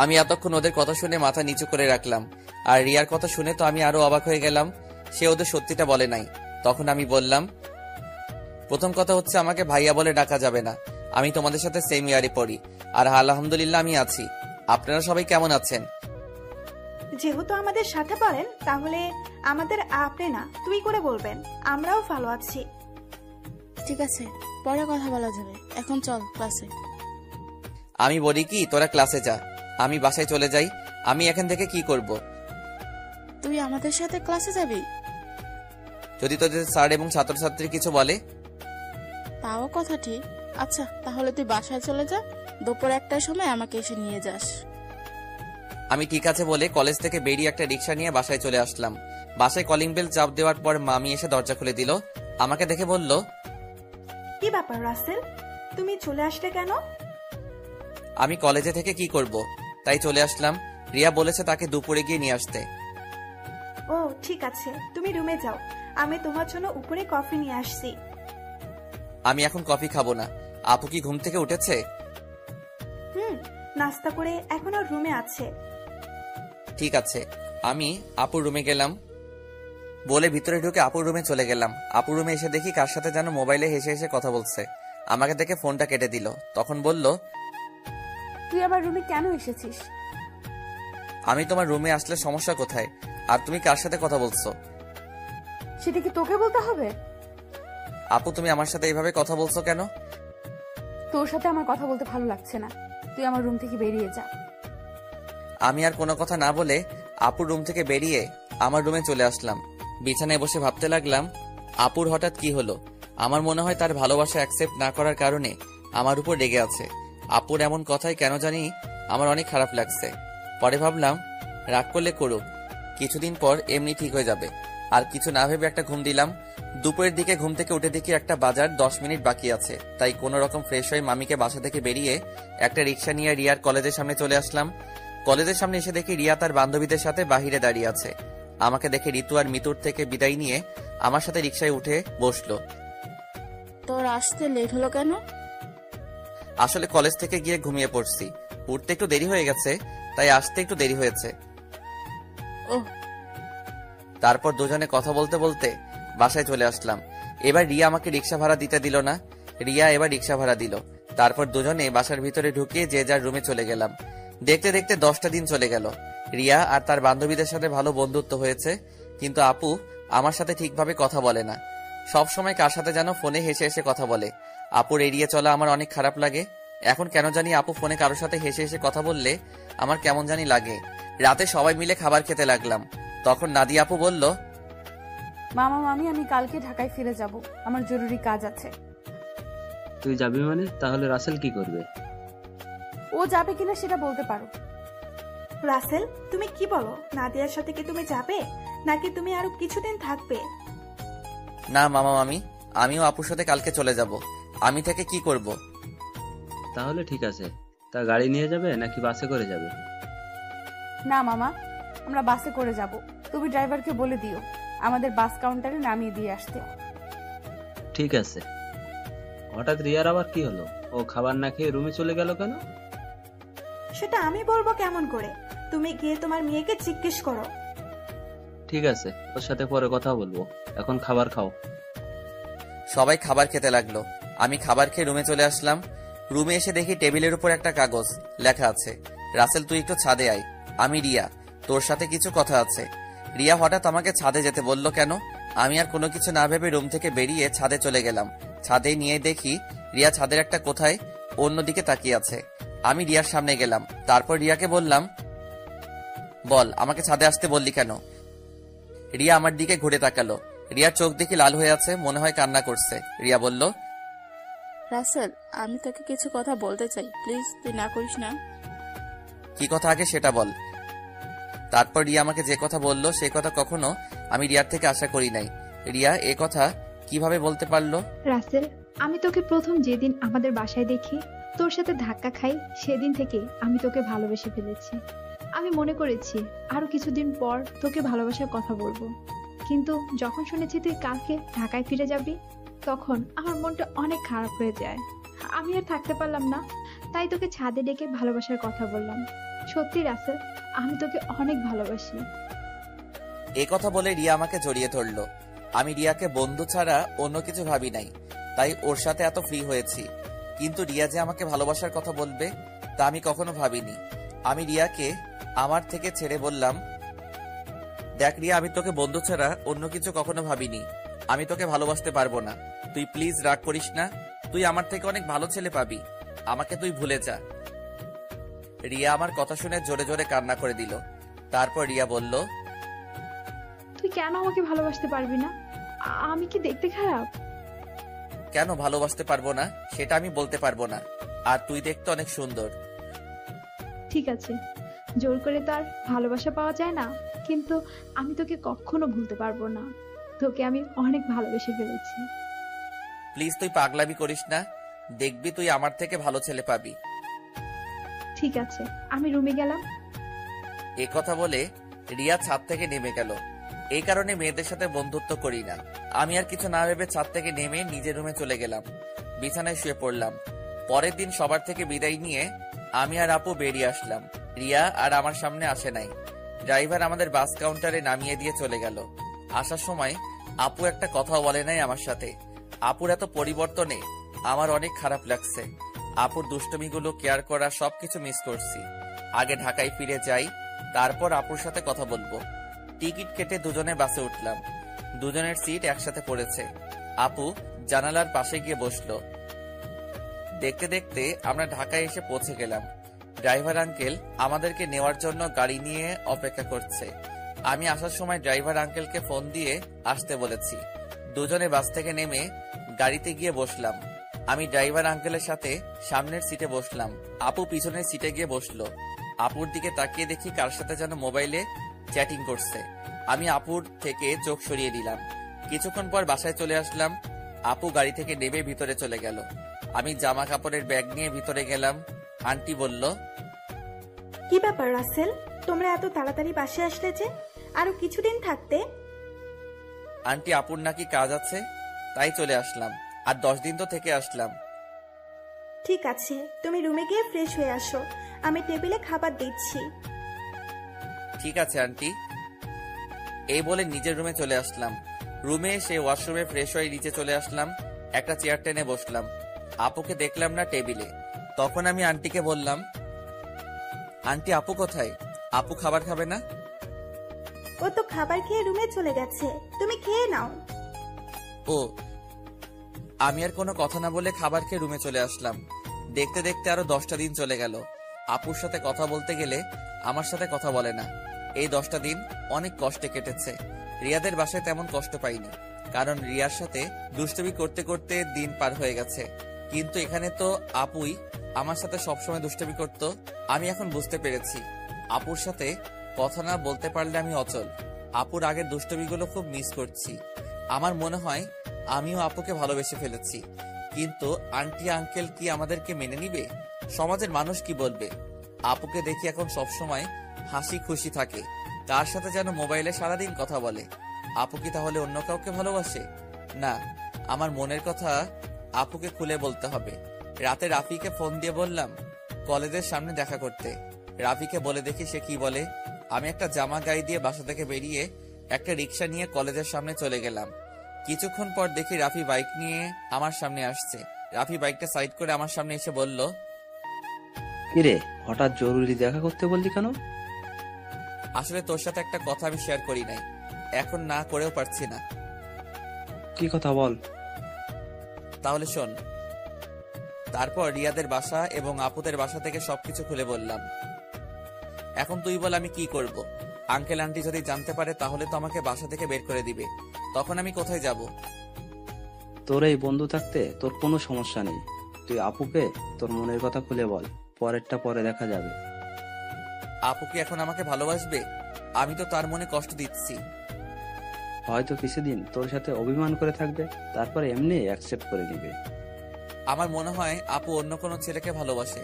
আমি এতক্ষণ ওদের কথা শুনে মাথা নিচু করে রাখলাম। আর রিয়ার কথা শুনে তো আমি আরো অবাক হয়ে গেলাম। সে ওদের সত্যিটা বলে নাই। তখন আমি বললাম, প্রথম কথা হচ্ছে আমাকে ভাইয়া বলে ডাকা যাবে না। আমি তোমাদের সাথে সেম ইয়ারে পড়ি, আর আলহামদুলিল্লাহ আমি আছি। আপনারা সবাই কেমন আছেন? যেহেতু আমাদের সাথে পড়েন, তাহলে আমাদের আপনি না তুই করে বলবেন। আমরাও ভালো আছি। ঠিক আছে, পরে কথা বলা যাবে, এখন চল ক্লাসে। আমি বলি কি, তোরা ক্লাসে যা, আমি বাসায় চলে যাই। আমি এখান থেকে কি করব? তুই আমাদের সাথে ক্লাসে যাবি? যদি তোদের স্যার এবং ছাত্রছাত্রী কিছু বলে? তাও কথা ঠিক। আচ্ছা, তাহলে তুই বাসায় চলে যা, দুপুর 1টার সময় আমাকে এসে নিয়ে যাস। আমি ঠিক আছে বলে কলেজ থেকে বেরিয়ে একটা রিক্সা নিয়ে বাসায় চলে আসলাম। বাসায় কলিং বেল চাপ দেওয়ার পর মামি এসে দরজা খুলে দিল। আমাকে দেখে বলল, কি ব্যাপার রাসেল, তুমি চলে আসলে কেন? আমি কলেজে থেকে কি করব, তাই চলে আসলাম। রিয়া বলেছে তাকে দুপুরে গিয়ে নিয়ে আসতে। ও ঠিক আছে, তুমি রুমে যাও, আমি তোমার জন্য উপরে কফি নিয়ে আসছি। আমি এখন কফি খাবো না। আপু কি ঘুম থেকে উঠেছে? নাস্তা করে এখন আর রুমে আছে। ঠিক আছে। আমি আপুর রুমে গেলাম বলে ভিতরে ঢুকে আপুর রুমে চলে গেলাম। আপুর রুমে এসে দেখি কার সাথে যেন মোবাইলে হেসে হেসে কথা বলছে। আমাকে দেখে ফোনটা কেটে দিল। তখন বলল, তুই আবার রুমে কেন এসেছিস? আমি তোমার রুমে আসলে সমস্যা কোথায়? আর তুমি কার সাথে কথা বলছো? সেটা কি তোকে বলতে হবে? আপু, তুমি আমার সাথে এইভাবে কথা বলছো কেন? তোর সাথে আমার কথা বলতে ভালো লাগছে না, তুই আমার রুম থেকে বেরিয়ে যা। আমি আর কোনো কথা না বলে আপুর রুম থেকে বেরিয়ে আমার রুমে চলে আসলাম। বিছানায় বসে ভাবতে লাগলাম, আপুর হঠাৎ কি হলো? আমার মনে হয় তার ভালোবাসা অ্যাকসেপ্ট না করার কারণে আমার উপর রেগে আছে। আপুর এমন কথাই কেন জানি আমার অনেক খারাপ লাগছে। পরে ভাবলাম, রাগ করলে করুক, কিছুদিন পর এমনি ঠিক হয়ে যাবে। আর কিছু না ভেবে একটা ঘুম দিলাম। দুপুরের দিকে ঘুম থেকে উঠে দেখি একটা বাজার 10 মিনিট বাকি আছে, তাই কোনো রকম ফ্রেশ হয়ে মামিকে বাসা থেকে বেরিয়ে একটা রিক্সা নিয়ে রিয়ার কলেজের সামনে চলে আসলাম। কলেজের সামনে এসে দেখি রিয়া তার বান্ধবীদের সাথে বাহিরে দাঁড়িয়ে আছে। আমাকে দেখে ঋতু আর মিতুর থেকে বিদায় নিয়ে আমার সাথে রিক্সায় উঠে বসলো। তোর আসতে লেট হলো কেন? আসলে কলেজ থেকে গিয়ে ঘুমিয়ে পড়ছি, উঠতে একটু দেরি হয়ে গেছে, তাই আসতে একটু দেরি হয়েছে। ওহ। তারপর দুজনে কথা বলতে বলতে বাসায় চলে আসলাম। এবার রিয়া আমাকে রিক্সা ভাড়া দিতে দিল না, রিয়া এবার রিক্সা ভাড়া দিল। তারপর দুজনে বাসার ভিতরে ঢুকিয়ে যে যার রুমে চলে গেলাম। দেখতে দেখতে 10টা দিন চলে গেল। রিয়া আর তার বান্ধবীদের সাথে ভালো বন্ধুত্ব হয়েছে, কিন্তু আপু আমার সাথে ঠিকভাবে কথা বলে না। সব সময় কার সাথে যেন ফোনে হেসে হেসে কথা বলে। আপুর এড়িয়ে চলা আমার অনেক খারাপ লাগে। এখন কেন জানি আপু ফোনে কারোর সাথে হেসে হেসে কথা বললে আমার কেমন জানি লাগে। রাতে সবাই মিলে খাবার খেতে লাগলাম। তখন নাদিয়া আপু বলল, মামা মামি, আমি কালকে ঢাকায় ফিরে যাব, আমার জরুরি কাজ আছে। তুই যাবি মানে? তাহলে রাসেল কি করবে? ও যাবে কিনা সেটা বলতে পারো। রাসেল, তুমি কি বলো? নাদিয়ার সাথে কি তুমি যাবে, নাকি তুমি আরো কিছুদিন থাকবে? না মামা মামি, আমিও আপুর সাথে কালকে চলে যাব। আমি থেকে কি করব? তাহলে ঠিক আছে। তা গাড়ি নিয়ে যাবে নাকি বাসে করে যাবে? না মামা, আমরা বাসে করে যাব। তুমি ড্রাইভারকে বলে দিও আমাদের বাস কাউন্টারে নামিয়ে দিয়ে আসতে। ঠিক আছে। হঠাৎ রিয়ার আবার কি হলো? ও খাবার না খেয়ে রুমে চলে গেল কেন? সেটা আমি বলবো কেমন করে? তুমি গিয়ে তোমার মেয়েকে জিজ্ঞেস করো। ঠিক আছে, ওর সাথে পরে কথা বলবো। এখন খাবার খাও। সবাই খাবার খেতে লাগলো। আমি খাবার খেয়ে রুমে চলে আসলাম। রুমে এসে দেখি টেবিলের উপর একটা কাগজ, লেখা আছে, রাসেল তুই একটু ছাদে আয়, আমি রিয়া, তোর সাথে কিছু কথা আছে। রিয়া হঠাৎ আমাকে ছাদে যেতে বলল কেন? আমি আর কোনো কিছু না ভেবে রুম থেকে বেরিয়ে ছাদে চলে গেলাম। ছাদে নিয়ে দেখি রিয়া ছাদের একটা কোথায় অন্যদিকে তাকিয়ে আছে। আমি রিয়ার সামনে গেলাম। তারপর রিয়াকে বললাম, বল আমাকে ছাদে আসতে বললি কেন? রিয়া আমার দিকে ঘুরে তাকালো। রিয়ার চোখ দেখি লাল হয়ে আছে, মনে হয় কান্না করছে। রিয়া বলল, রাসেল, আমি তোকে কিছু কথা বলতে চাই, প্লিজ তুই না করিস না। কি কথা আগে সেটা বল। তারপর রিয়া আমাকে যে কথা বলল সে কথা কখনো আমি রিয়ার থেকে আশা করি নাই। রিয়া এ কথা কিভাবে বলতে পারলো? রাসেল, আমি তোকে প্রথম যেদিন আমাদের বাসায় দেখি, তোর সাথে ধাক্কা খাই, সেদিন থেকে আমি তোকে ভালোবেসে ফেলেছি। আমি মনে করেছি আরো কিছুদিন পর তোকে ভালোবাসার কথা বলবো, কিন্তু যখন শুনেছি তুই কালকে ঢাকায় ফিরে যাবি, তখন আমার মনটা অনেক খারাপ হয়ে যায়। আমি আর থাকতে পারলাম না, তাই তোকে ছাদে ডেকে ভালোবাসার কথা বললাম। সত্যি রাসেল, আমি তোকে অনেক ভালোবাসি। এ কথা বলে রিয়া আমাকে জড়িয়ে ধরলো। আমি রিয়াকে বন্ধু ছাড়া অন্য কিছু ভাবি নাই, তাই ওর সাথে এত ফ্রি হয়েছি। কিন্তু রিয়া যে আমাকে ভালোবাসার কথা বলবে তা আমি কখনো ভাবিনি। আমি রিয়াকে আমার থেকে ছেড়ে বললাম, দেখ রিয়া, আমি তোকে বন্ধু ছাড়া অন্য কিছু কখনো ভাবিনি। আমি তোকে ভালোবাসতে পারবো না। তুই প্লিজ রাগ করিস না। তুই আমার থেকে অনেক ভালো ছেলে পাবি। আমাকে তুই ভুলে যা। রিয়া আমার কথা শুনে জোরে জোরে কান্না করে দিল। তারপর রিয়া বলল, তুই কেন আমাকে ভালোবাসতে পারবি না? আমি কি দেখতে খারাপ? কেন ভালোবাসতে পারবো না সেটা আমি বলতে পারবো না। আর তুই দেখতে অনেক সুন্দর। ঠিক আছে, জোর করে তো আর ভালোবাসা পাওয়া যায় না, কিন্তু আমি তোকে কখনো ভুলতে পারবো না। তোকে আমি অনেক ভালোবেসে ফেলেছি। প্লিজ তুই পাগলামি করিস না। দেখবি তুই আমার থেকে ভালো ছেলে পাবি। ঠিক আছে, আমি রুমে গেলাম। এ কথা বলে রিয়া ছাদ থেকে নেমে গেল। এই কারণে মেয়েদের সাথে বন্ধুত্ব করি না। আমি আর কিছু না ভেবে ছাদ থেকে নেমে নিজের রুমে চলে গেলাম। বিছানায় শুয়ে পড়লাম। পরের দিন সবার থেকে বিদায় নিয়ে আমি আর আপু বেরিয়ে আসলাম। রিয়া আর আমার সামনে আসে নাই। ড্রাইভার আমাদের বাস কাউন্টারে নামিয়ে দিয়ে চলে গেল। আসার সময় আপু একটা কথাও বলে নাই আমার সাথে। আপুর এত পরিবর্তনে আমার অনেক খারাপ লাগছে। আপুর দুষ্টমিগুলো, কেয়ার করা, সবকিছু মিস করছি। আগে ঢাকায় ফিরে যাই, তারপর আপুর সাথে কথা বলবো। টিকিট কেটে দুজনে বাসে উঠলাম। দুজনের সিট একসাথে পড়েছে। আপু জানালার পাশে গিয়ে বসলো। দেখতে দেখতে আমরা ঢাকায় এসে পৌঁছে গেলাম। ড্রাইভার আঙ্কেল আমাদেরকে নেওয়ার জন্য গাড়ি নিয়ে অপেক্ষা করছে। আমি আসার সময় ড্রাইভার আঙ্কেলকে ফোন দিয়ে আসতে বলেছি। দুজনে বাস থেকে নেমে গাড়িতে গিয়ে বসলাম। আমি ড্রাইভার আঙ্কেলের সাথে সামনের সিটে বসলাম। আপু পিছনের সিটে গিয়ে বসলো। আপুর দিকে তাকিয়ে দেখি কার সাথে যেন মোবাইলে চ্যাটিং করছে। আমি আপুর থেকে চোখ সরিয়ে দিলাম। কিছুক্ষণ পর বাসায় চলে আসলাম। আপু গাড়ি থেকে নেমে ভিতরে চলে গেল। আমি জামা কাপড়ের ব্যাগ নিয়ে ভিতরে গেলাম। আন্টি বলল, কি ব্যাপার রাসেল, তোমরা এত তাড়াতাড়ি বাসে আসলে যে? আরো কিছুদিন থাকতে। আন্টি আপুর নাকি কাজ আছে, তাই চলে আসলাম। আর 10 দিন তো থেকে আসলাম। ঠিক আছে, তুমি রুমে গিয়ে ফ্রেশ হয়ে আসো, আমি টেবিলে খাবার দিচ্ছি। ঠিক আছে আন্টি। এই বলে নিজের রুমে চলে আসলাম। রুমে এসে ওয়াশরুমে ফ্রেশ হয়ে নিচে চলে আসলাম। একটা চেয়ার টেনে বসলাম। আপুকে দেখলাম না টেবিলে। তখন আমি আন্টিকে বললাম, আন্টি আপু কোথায়? আপু খাবার খাবে না? ও তো খাবার খেয়ে রুমে চলে গেছে, তুমি খেয়ে নাও। ও। আমি আর কোনো কথা না বলে খাবার খেয়ে রুমে চলে আসলাম। দেখতে দেখতে আরো 10টা দিন চলে গেল। আপুর সাথে কথা বলতে গেলে আমার সাথে কথা বলে না। এই 10টা দিন অনেক কষ্টে কেটেছে। রিয়াদের বাসায় তেমন কষ্ট পাইনি, কারণ রিয়ার সাথে দুষ্টুমি করতে করতে দিন পার হয়ে গেছে। কিন্তু এখানে তো আপুই আমার সাথে সবসময় দুষ্টুমি করত। আমি এখন বুঝতে পেরেছি, আপুর সাথে কথা না বলতে পারলে আমি অচল। আপুর আগের দুষ্টুমিগুলো খুব মিস করছি। আমার মনে হয় আমিও আপুকে ভালোবেসে ফেলেছি। কিন্তু আন্টি আঙ্কেল কি আমাদেরকে মেনে নিবে? সমাজের মানুষ কি বলবে? আপুকে দেখি এখন সবসময় হাসি খুশি থাকে, তার সাথে যেন মোবাইলে সারাদিন কথা বলে। আপু কি তাহলে অন্য কাউকে ভালোবাসে? না, আমার মনের কথা আপুকে খুলে বলতে হবে। রাতে রাফিকে ফোন দিয়ে বললাম কলেজের সামনে দেখা করতে। রাফিকে বলে দেখি সে কি বলে। আমি একটা জামা গায়ে দিয়ে বাসা থেকে বেরিয়ে একটা রিক্সা নিয়ে কলেজের সামনে চলে গেলাম। কিছুক্ষণ পর দেখি রাফি বাইক নিয়ে আমার সামনে আসছে। রাফি বাইকটা সাইড করে আমার সামনে এসে বলল, কিরে, হঠাৎ জরুরি দেখা করতে বললি কেন? আসলে তোর সাথে একটা কথা আমি শেয়ার করি নাই, এখন না করেও পারছি না। কি কথা বল। তাহলে শোন। তারপর রিয়াদের বাসা এবং আপুদের বাসা থেকে সবকিছু খুলে বললাম। এখন তুই বল আমি কি করব? আঙ্কেল আন্টি যদি জানতে পারে তাহলে তো আমাকে বাসা থেকে বের করে দিবে। তখন আমি কোথায় যাব? তোর এই বন্ধু থাকতে তোর কোনো সমস্যা নেই। তুই আপুকে তোর মনের কথা খুলে বল, পরেরটা পরে দেখা যাবে। আপু কি এখন আমাকে ভালোবাসবে? আমি তো তার মনে কষ্ট দিচ্ছি। হয়তো কিছুদিন তোর সাথে অভিমান করে থাকবে, তারপরে এমনি অ্যাকসেপ্ট করে নিবে। আমার মনে হয় আপু অন্য কোনো ছেলেকে ভালোবাসে।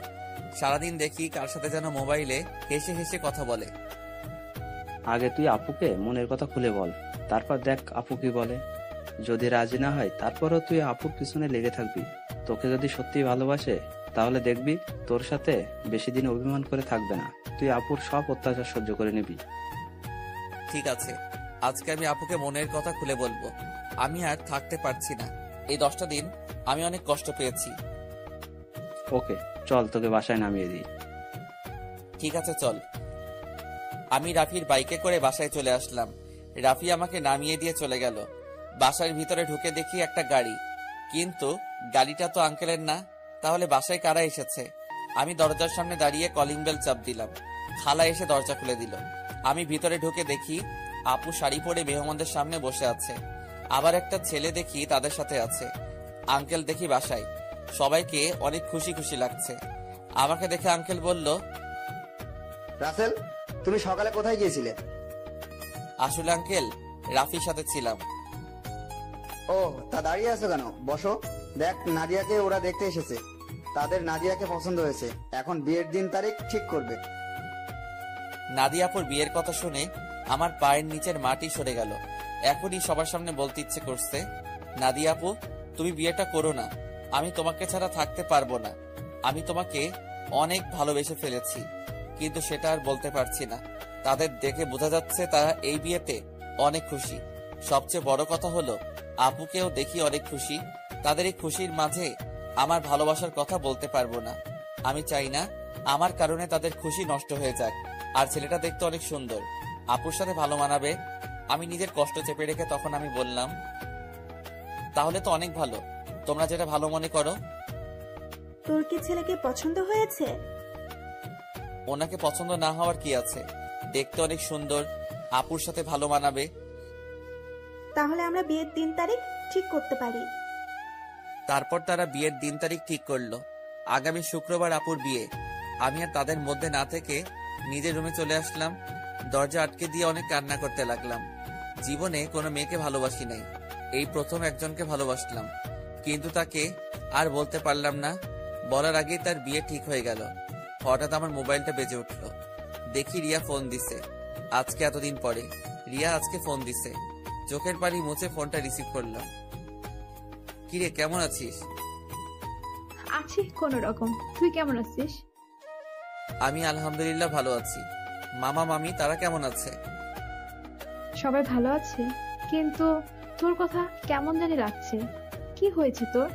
সারাদিন দেখি কার সাথে যেন মোবাইলে হেসে হেসে কথা বলে। আগে তুই আপুকে মনের কথা খুলে বল, তারপর দেখ আপু কি বলে। যদি রাজি না হয় তারপরও তুই আপুর পিছনে লেগে থাকবি। তোকে যদি সত্যি ভালোবাসে তাহলে দেখবি তোর সাথে বেশি দিন অভিমান করে থাকবে না। তুই আপুর সব অত্যাচার সহ্য করে নিবি। ঠিক আছে, আজকে আমি আপুকে মনের কথা খুলে বলবো। আমি আর থাকতে পারছি না। এই 10টা দিন আমি অনেক কষ্ট পেয়েছি। ওকে চল, তোকে বাসায় নামিয়ে দিই। ঠিক আছে চল। আমি রাফির বাইকে করে বাসায় চলে আসলাম। রাফি আমাকে নামিয়ে দিয়ে চলে গেল। বাসার ভিতরে ঢুকে দেখি একটা গাড়ি, কিন্তু গাড়িটা তো আঙ্কেলের না। তাহলে বাসায় কারা এসেছে? আমি দরজার সামনে দাঁড়িয়ে কলিং বেল চাপ দিলাম। খালা এসে দরজা খুলে দিল। আমি ভিতরে ঢুকে দেখি আপু শাড়ি পরে মেহমানদের সামনে বসে আছে। আবার একটা ছেলে দেখি তাদের সাথে আছে। আঙ্কেল দেখি বাসায়। সবাইকে অনেক খুশি খুশি লাগছে। আমাকে দেখে আঙ্কেল বলল, রাসেল, তুমি সকালে কোথায় গিয়েছিলে? আসলে আঙ্কেল রাফির সাথে ছিলাম। ও, তা দাঁড়িয়ে আছো কেন? বসো। দেখ, নাদিয়াকে ওরা দেখতে এসেছে। তাদের নাদিয়াকে পছন্দ হয়েছে। এখন বিয়ের দিন তারিখ ঠিক করবে। নাদিয়াপুর বিয়ের কথা শুনে আমার পায়ের নিচের মাটি সরে গেল। এখনই সবার সামনে বলতে ইচ্ছে করছে, নাদিয়াপু তুমি বিয়েটা করো না। আমি তোমাকে ছাড়া থাকতে পারবো না। আমি তোমাকে অনেক ভালোবেসে ফেলেছি, কিন্তু সেটা আর বলতে পারছি না। তাদের দেখে বোঝা যাচ্ছে তারা এই বিয়েতে অনেক খুশি। সবচেয়ে বড় কথা হলো আপুকেও দেখি অনেক খুশি। তাদের এই খুশির মাঝে আমার ভালোবাসার কথা বলতে পারবো না। আমি চাই না আমার কারণে তাদের খুশি নষ্ট হয়ে যাক। আর ছেলেটা দেখতে অনেক সুন্দর, আপুর সাথে ভালো মানাবে। আমি নিজের কষ্ট চেপে রেখে তখন আমি বললাম, তাহলে তো অনেক ভালো, তোমরা যেটা ভালো মনে করো। তোর কি ছেলেকে পছন্দ হয়েছে? ওনাকে পছন্দ না হওয়ার কি আছে, দেখতে অনেক সুন্দর, আপুর সাথে ভালো মানাবে। তাহলে আমরা বিয়ের দিন তারিখ ঠিক করতে পারি। তারপর তারা বিয়ের দিন তারিখ ঠিক করলো। আগামী শুক্রবার আপুর বিয়ে। আমি আর তাদের মধ্যে না থেকে নিজের রুমে চলে আসলাম। দরজা আটকে দিয়ে অনেক কান্না করতে লাগলাম। জীবনে কোনো মেয়েকে ভালোবাসি নাই, এই প্রথম একজনকে ভালোবাসলাম, কিন্তু তাকে আর বলতে পারলাম না। বলার আগেই তার বিয়ে ঠিক হয়ে গেল। হঠাৎ আমার মোবাইলটা বেজে উঠল। দেখি রিয়া ফোন দিছে। আজকে এতদিন পরে রিয়া আজকে ফোন দিছে। চোখের পানি মুছে ফোনটা রিসিভ করলাম। কিরে, কেমন আছিস? আছি কোন রকম। তুই কেমন আছিস? আমি আলহামদুলিল্লাহ ভালো আছি। মামা মামি তারা কেমন আছে? সবাই ভালো আছে, কিন্তু তোর কথা কেমন জানি লাগছে। কি হয়েছে তোর?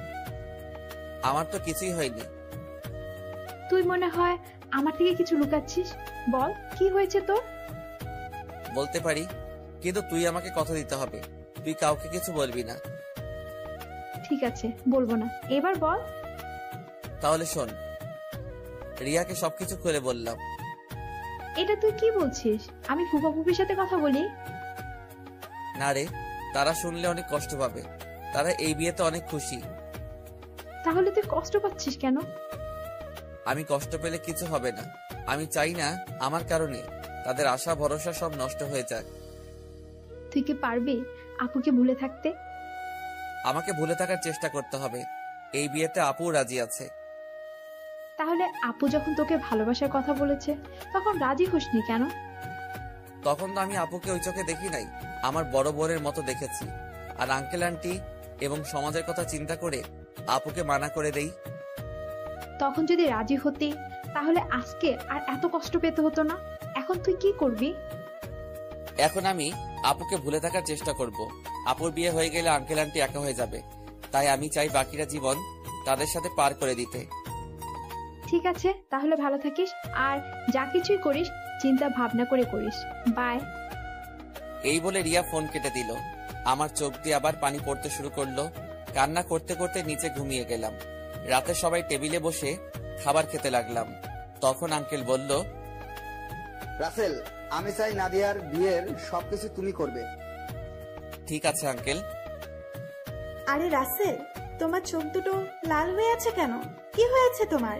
আমার তো কিছুই হয়নি। তুই মনে হয় আমার থেকে কিছু লুকাচ্ছিস। বল, কি হয়েছে তোর? বলতে পারি, কিন্তু তুই আমাকে কথা দিতে হবে, তুই কাউকে কিছু বলবি না। ঠিক আছে, বলবো না। এবার বল। তাহলে শোন, রিয়াকে সবকিছু খুলে বললাম। এটা তুই কি বলছিস? আমি ফুপা ফুপির সাথে কথা বলি? না রে, তারা শুনলে অনেক কষ্ট পাবে। তারা এই বিয়েতে অনেক খুশি। তাহলে তুই কষ্ট পাচ্ছিস কেন? আমি কষ্ট পেলে কিছু হবে না। আমি চাই না আমার কারণে তাদের আশা ভরসা সব নষ্ট হয়ে যাক। তুই কি পারবি আপুকে ভুলে থাকতে? আমাকে ভুলে থাকার চেষ্টা করতে হবে। এই বিয়েতে আপু রাজি আছে। তাহলে আপু যখন তোকে ভালোবাসার কথা বলেছে তখন রাজি হসনি কেন? তখন তো আমি আপুকে ওই চোখে দেখি নাই, আমার বড় বোনের মতো দেখেছি। আর আঙ্কেল আন্টি এবং সমাজের কথা চিন্তা করে আপুকে মানা করে দেই। তখন যদি রাজি হতি তাহলে আজকে আর এত কষ্ট পেতে হতো না। এখন তুই কি করবি? এখন আমি আপুকে ভুলে থাকার চেষ্টা করব। আপুর বিয়ে হয়ে গেলে আঙ্কেল আন্টি একা হয়ে যাবে, তাই আমি চাই বাকিটা জীবন তাদের সাথে পার করে দিতে। ঠিক আছে, তাহলে ভালো থাকিস, আর যা কিছুই করিস চিন্তা ভাবনা করে করিস। বাই। এই বলে রিয়া ফোন কেটে দিল। আমার চোখ দিয়ে আবার পানি পড়তে শুরু করলো। কান্না করতে করতে নিচে ঘুমিয়ে গেলাম। রাতে সবাই টেবিলে বসে খাবার খেতে লাগলাম। তখন আঙ্কেল বলল, রাসেল, আমি চাই নাদিয়ার বিয়ের সবকিছু তুমি করবে। ঠিক আছে আঙ্কেল। আরে রাসেল, তোমার চোখ দুটো লাল হয়ে আছে কেন? কি হয়েছে তোমার?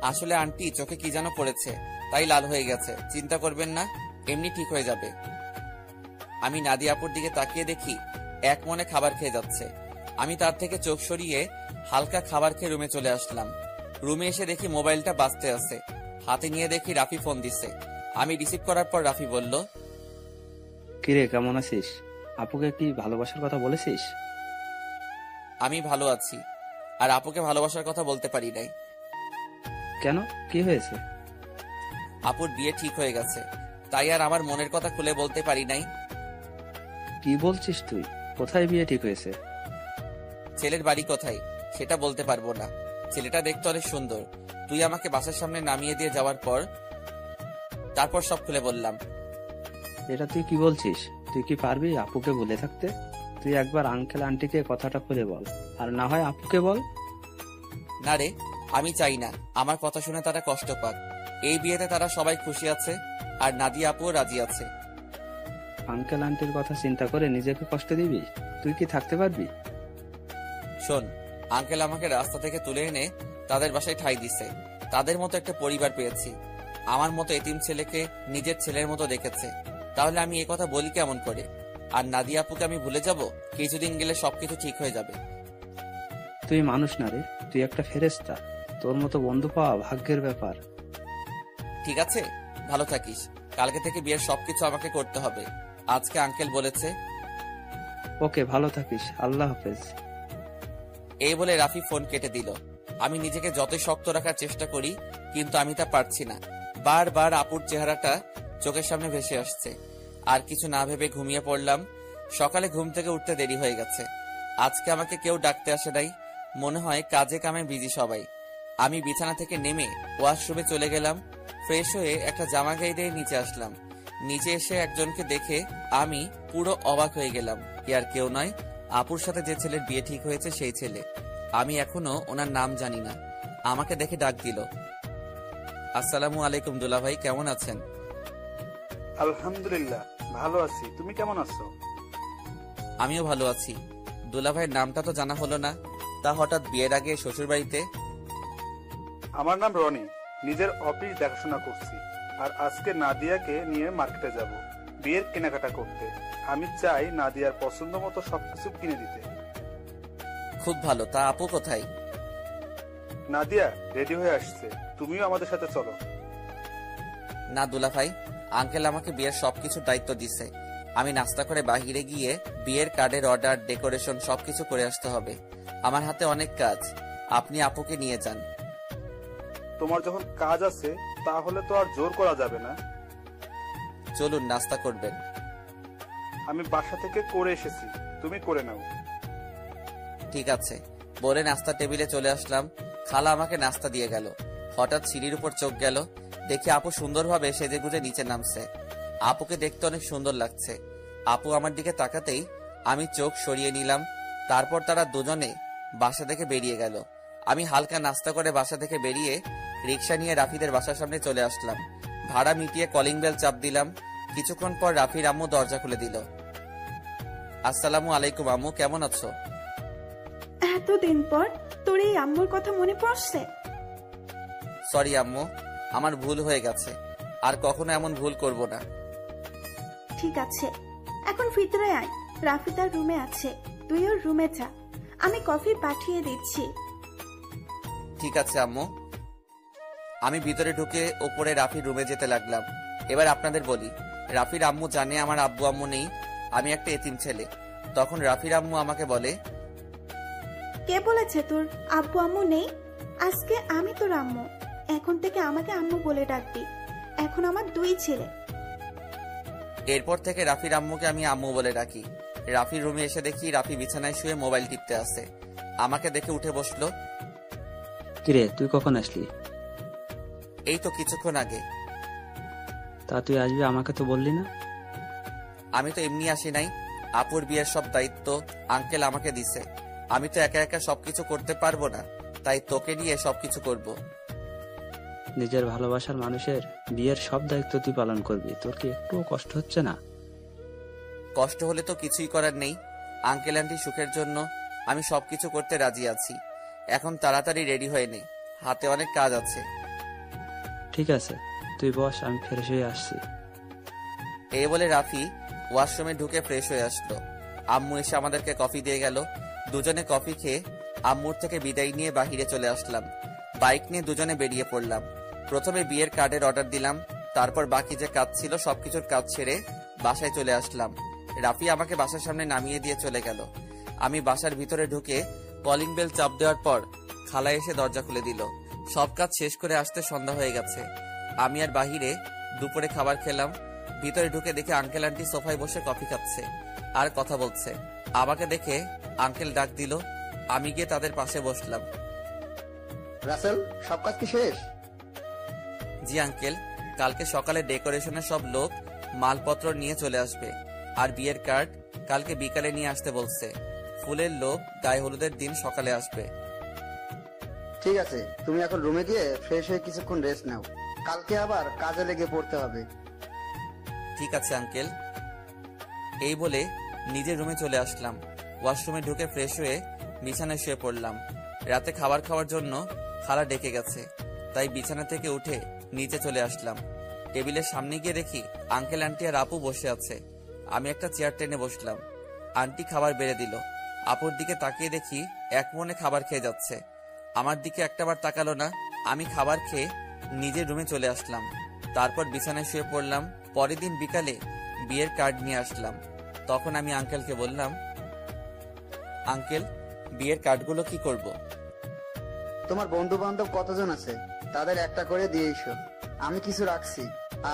আসলে আন্টি চোখে কি যেন পড়েছে, তাই লাল হয়ে গেছে। চিন্তা করবেন না, এমনি ঠিক হয়ে যাবে। আমি নাদিয়া আপুর দিকে তাকিয়ে দেখি এক মনে খাবার খেয়ে যাচ্ছে। আমি তার থেকে চোখ সরিয়ে হালকা খাবার খেয়ে রুমে চলে আসলাম। রুমে এসে দেখি মোবাইলটা বাজতে আছে। হাতে নিয়ে দেখি রাফি ফোন দিছে। আমি রিসিভ করার পর রাফি বলল, কিরে, কেমন আছিস? আপুকে কি ভালোবাসার কথা বলেছিস? আমি ভালো আছি, আর আপুকে ভালোবাসার কথা বলতে পারি নাই। কেন, কি হয়েছে? আপুর বিয়ে ঠিক হয়ে গেছে, তাই আর আমার মনের কথা খুলে বলতে পারি নাই। কি বলছিস তুই? কোথায় বিয়ে ঠিক হয়েছে? ছেলের বাড়ি কোথায় সেটা বলতে পারবো না। ছেলেটা দেখতে অনেক সুন্দর। তুই আমাকে বাসার সামনে নামিয়ে দিয়ে যাওয়ার পর তারপর সব খুলে বললাম। এটা তুই কি বলছিস? তুই কি পারবি আপুকে ভুলে থাকতে? তুই একবার আঙ্কেল আন্টিকে কথাটা খুলে বল, আর না হয় আপুকে বল। না রে, আমি চাই না আমার কথা শুনে তারা কষ্ট পাক। এই বিয়েতে তারা সবাই খুশি আছে, আর নাদিয়া আপুও রাজি আছে। আঙ্কেল আন্টির কথা চিন্তা করে নিজেকে কষ্ট দিবি? তুই কি থাকতে পারবি? শোন, আঙ্কেল আমাকে রাস্তা থেকে তুলে এনে তাদের বাসায় ঠাঁই দিছে। তাদের মতো একটা পরিবার পেয়েছি। আমার মতো এতিম ছেলেকে নিজের ছেলের মতো দেখেছে। তাহলে আমি এই কথা বলি কেমন করে? আর নাদিয়া আপুকে আমি ভুলে যাব? কিছুদিন গেলে সবকিছু ঠিক হয়ে যাবে। তুই মানুষ না রে, তুই একটা ফেরেশতা। তোর মতো বন্ধু পাওয়া ভাগ্যের ব্যাপার। ঠিক আছে, ভালো থাকিস। কালকে থেকে বিয়ের সবকিছু আমাকে করতে হবে, আজকে আঙ্কেল বলেছে। ওকে, ভালো থাকিস, আল্লাহ হাফেজ। এই বলে রাফি ফোন কেটে দিল। আমি নিজেকে যতই শক্ত রাখার চেষ্টা করি, কিন্তু আমি তা পারছি না। বারবার আপুর চেহারাটা চোখের সামনে ভেসে আসছে। আর কিছু না ভেবে ঘুমিয়ে পড়লাম। সকালে ঘুম থেকে উঠতে দেরি হয়ে গেছে। আজকে আমাকে কেউ ডাকতে আসে নাই। মনে হয় কাজে কামে বিজি সবাই। আমি বিছানা থেকে নেমে ওয়াশরুমে চলে গেলাম। ফ্রেশ হয়ে একটা জামা গায়ে দিয়ে নিচে আসলাম। নিচে এসে একজনকে দেখে আমি পুরো অবাক হয়ে গেলাম। আর কেউ নয়, আপুর সাথে যে ছেলের বিয়ে ঠিক হয়েছে সেই ছেলে। আমি এখনো ওনার নাম জানি না। আমাকে দেখে ডাক দিল, আসসালামু আলাইকুম দুলাভাই, কেমন আছেন? আলহামদুলিল্লাহ ভালো আছি, তুমি কেমন আছো? আমিও ভালো আছি। দুলাভাইয়ের নামটা তো জানা হলো না, তা হঠাৎ বিয়ের আগে শ্বশুর বাড়িতে? আমার নাম রনি, নিজের অফিস দেখাশোনা করছি, আর আজকে নাদিয়াকে নিয়ে মার্কেটে যাব বিয়ের কেনাকাটা করতে। আমি চাই নাদিয়ার পছন্দ মতো সবকিছু কিনে দিতে। খুব ভালো, তা আপু কোথায়? নাদিয়া রেডি হয়ে আসছে, তুমিও আমাদের সাথে চলো। না দুলাভাই, আঙ্কেল আমাকে বিয়ের সবকিছুর দায়িত্ব দিছে। আমি নাস্তা করে বাহিরে গিয়ে বিয়ের কার্ডের অর্ডার, ডেকোরেশন সবকিছু করে আসতে হবে। আমার হাতে অনেক কাজ, আপনি আপুকে নিয়ে যান। তোমার যখন কাজ আছে তাহলে তো আর জোর করা যাবে না। চলুন, নাস্তা করবেন। আমি বাসা থেকে করে এসেছি, তুমি করে নাও। ঠিক আছে বলে নাস্তা টেবিলে চলে আসলাম। খালা আমাকে নাস্তা দিয়ে গেল। হঠাৎ সিঁড়ির উপর চোখ গেল, দেখি আপু সুন্দরভাবে সেজে গুজে নিচে নামছে। আপুকে দেখতে অনেক সুন্দর লাগছে। আপু আমার দিকে তাকাতেই আমি চোখ সরিয়ে নিলাম। তারপর তারা দুজনে বাসা থেকে বেরিয়ে গেল। আমি হালকা নাস্তা করে বাসা থেকে বেরিয়ে রিক্সা নিয়ে রাফিদের বাসার সামনে চলে আসলাম। ভাড়া মিটিয়ে কলিং বেল চাপ দিলাম। কিছুক্ষণ পর রাফির আম্মু দরজা খুলে দিল। আসসালামু আলাইকুম আম্মু, কেমন আছো? এতদিন পর তোর এই আম্মুর কথা মনে পড়ছে? সরি আম্মু, আমার ভুল হয়ে গেছে, আর কখনো এমন ভুল করব না। ঠিক আছে, এখন ভিতরে আয়, রাফি তার রুমে আছে, তুই ওর রুমে যা, আমি কফি পাঠিয়ে দিচ্ছি। ঠিক আছে আম্মু। আমি ভিতরে ঢুকে ওপরে রাফির রুমে যেতে লাগলাম। এবার আপনাদের বলি, রাফির আম্মু জানে আমার আব্বু আম্মু নেই, আমি একটা এতিম ছেলে। তখন রাফির আম্মু আমাকে বলে, কে বলেছে তোর আব্বু আম্মু নেই? আজকে আমি তোর আম্মু, এখন থেকে আমাকে আম্মু বলে ডাকবি। এখন আমার দুই ছেলে। এরপর থেকে রাফির আম্মুকে আমি আম্মু বলে ডাকি। রাফির রুমে এসে দেখি রাফি বিছানায় শুয়ে মোবাইল টিপতে আছে। আমাকে দেখে উঠে বসলো। কিরে, তুই কখন আসলি? এই তো কিছুক্ষণ আগে। তা তুই আসবি, আমাকে তো বললি না। আমি তো এমনি আসি নাই, আপুর বিয়ের সব দায়িত্ব আঙ্কেল আমাকে দিছে। আমি তো একা একা সবকিছু করতে পারবো না, তাই তোকে নিয়ে সবকিছু করব। নিজের ভালোবাসার মানুষের বিয়ের সব দায়িত্ব তুই পালন করবি, তোর কি একটুও কষ্ট হচ্ছে না? কষ্ট হলে তো কিছুই করার নেই। আঙ্কেল আন্টি সুখের জন্য আমি সবকিছু করতে রাজি আছি। এখন তাড়াতাড়ি রেডি হয়ে নে, হাতে অনেক কাজ আছে। ঠিক আছে, তুই বস, আমি ফ্রেশ হয়ে আসছি। এই বলে রাফি ওয়াশরুমে ঢুকে ফ্রেশ হয়ে আসলো। আম্মু এসে আমাদেরকে কফি দিয়ে গেল। দুজনে কফি খেয়ে আম্মুর থেকে বিদায় নিয়ে বাহিরে চলে আসলাম। বাইক নিয়ে দুজনে বেরিয়ে পড়লাম। প্রথমে বিয়ের কার্ডের অর্ডার দিলাম, তারপর বাকি যে কাজ ছিল সবকিছুর কাজ ছেড়ে বাসায় চলে আসলাম। রাফি আমাকে বাসার সামনে নামিয়ে দিয়ে চলে গেল। আমি বাসার ভিতরে ঢুকে কলিং বেল চাপ দেওয়ার পর খালা এসে দরজা খুলে দিল। সব কাজ শেষ করে আসতে সন্ধ্যা হয়ে গেছে। আমি আর বাহিরে দুপুরে খাবার খেলাম। ভিতরে ঢুকে দেখে আঙ্কেল আন্টি সোফায় বসে কফি খাচ্ছে আর কথা বলছে। আমাকে দেখে আঙ্কেল ডাক দিল। আমি গিয়ে তাদের পাশে বসলাম। রাসেল, সব কাজ কি শেষ? জি আঙ্কেল, কালকে সকালে ডেকোরেশনের সব লোক মালপত্র নিয়ে চলে আসবে, আর বিয়ের কার্ড কালকে বিকালে নিয়ে আসতে বলছে। ফুলের লোক গায়ে হলুদের দিন সকালে আসবে। ঠিক আছে, তুমি এখন রুমে গিয়ে ফ্রেশ হয়ে কিছুক্ষণ রেস্ট নাও, কালকে আবার কাজে লেগে পড়তে হবে। ঠিক আছে আঙ্কেল। এই বলে নিজের রুমে চলে আসলাম। ওয়াশরুমে ঢুকে ফ্রেশ হয়ে বিছানায় শুয়ে পড়লাম। রাতে খাবার খাওয়ার জন্য খালা ডেকে গেছে, তাই বিছানা থেকে উঠে নিচে চলে আসলাম। টেবিলের সামনে গিয়ে দেখি আঙ্কেল আন্টি আর আপু বসে আছে। আমি একটা চেয়ার টেনে বসলাম। আন্টি খাবার বেড়ে দিল। আপুর দিকে তাকিয়ে দেখি এক মনে খাবার খেয়ে যাচ্ছে। আমার দিকে একটাবার তাকালো না। আমি খাবার খেয়ে নিজের রুমে চলে আসলাম। তারপর বিছানায় শুয়ে পড়লাম। পরের দিন বিকালে বিয়ের কার্ড নিয়ে আসলাম। তখন আমি আঙ্কেলকে বললাম, আঙ্কেল, বিয়ের কার্ডগুলো কি করব? তোমার বন্ধু বান্ধব কতজন আছে তাদের একটা করে দিয়ে এসো, আমি কিছু রাখছি,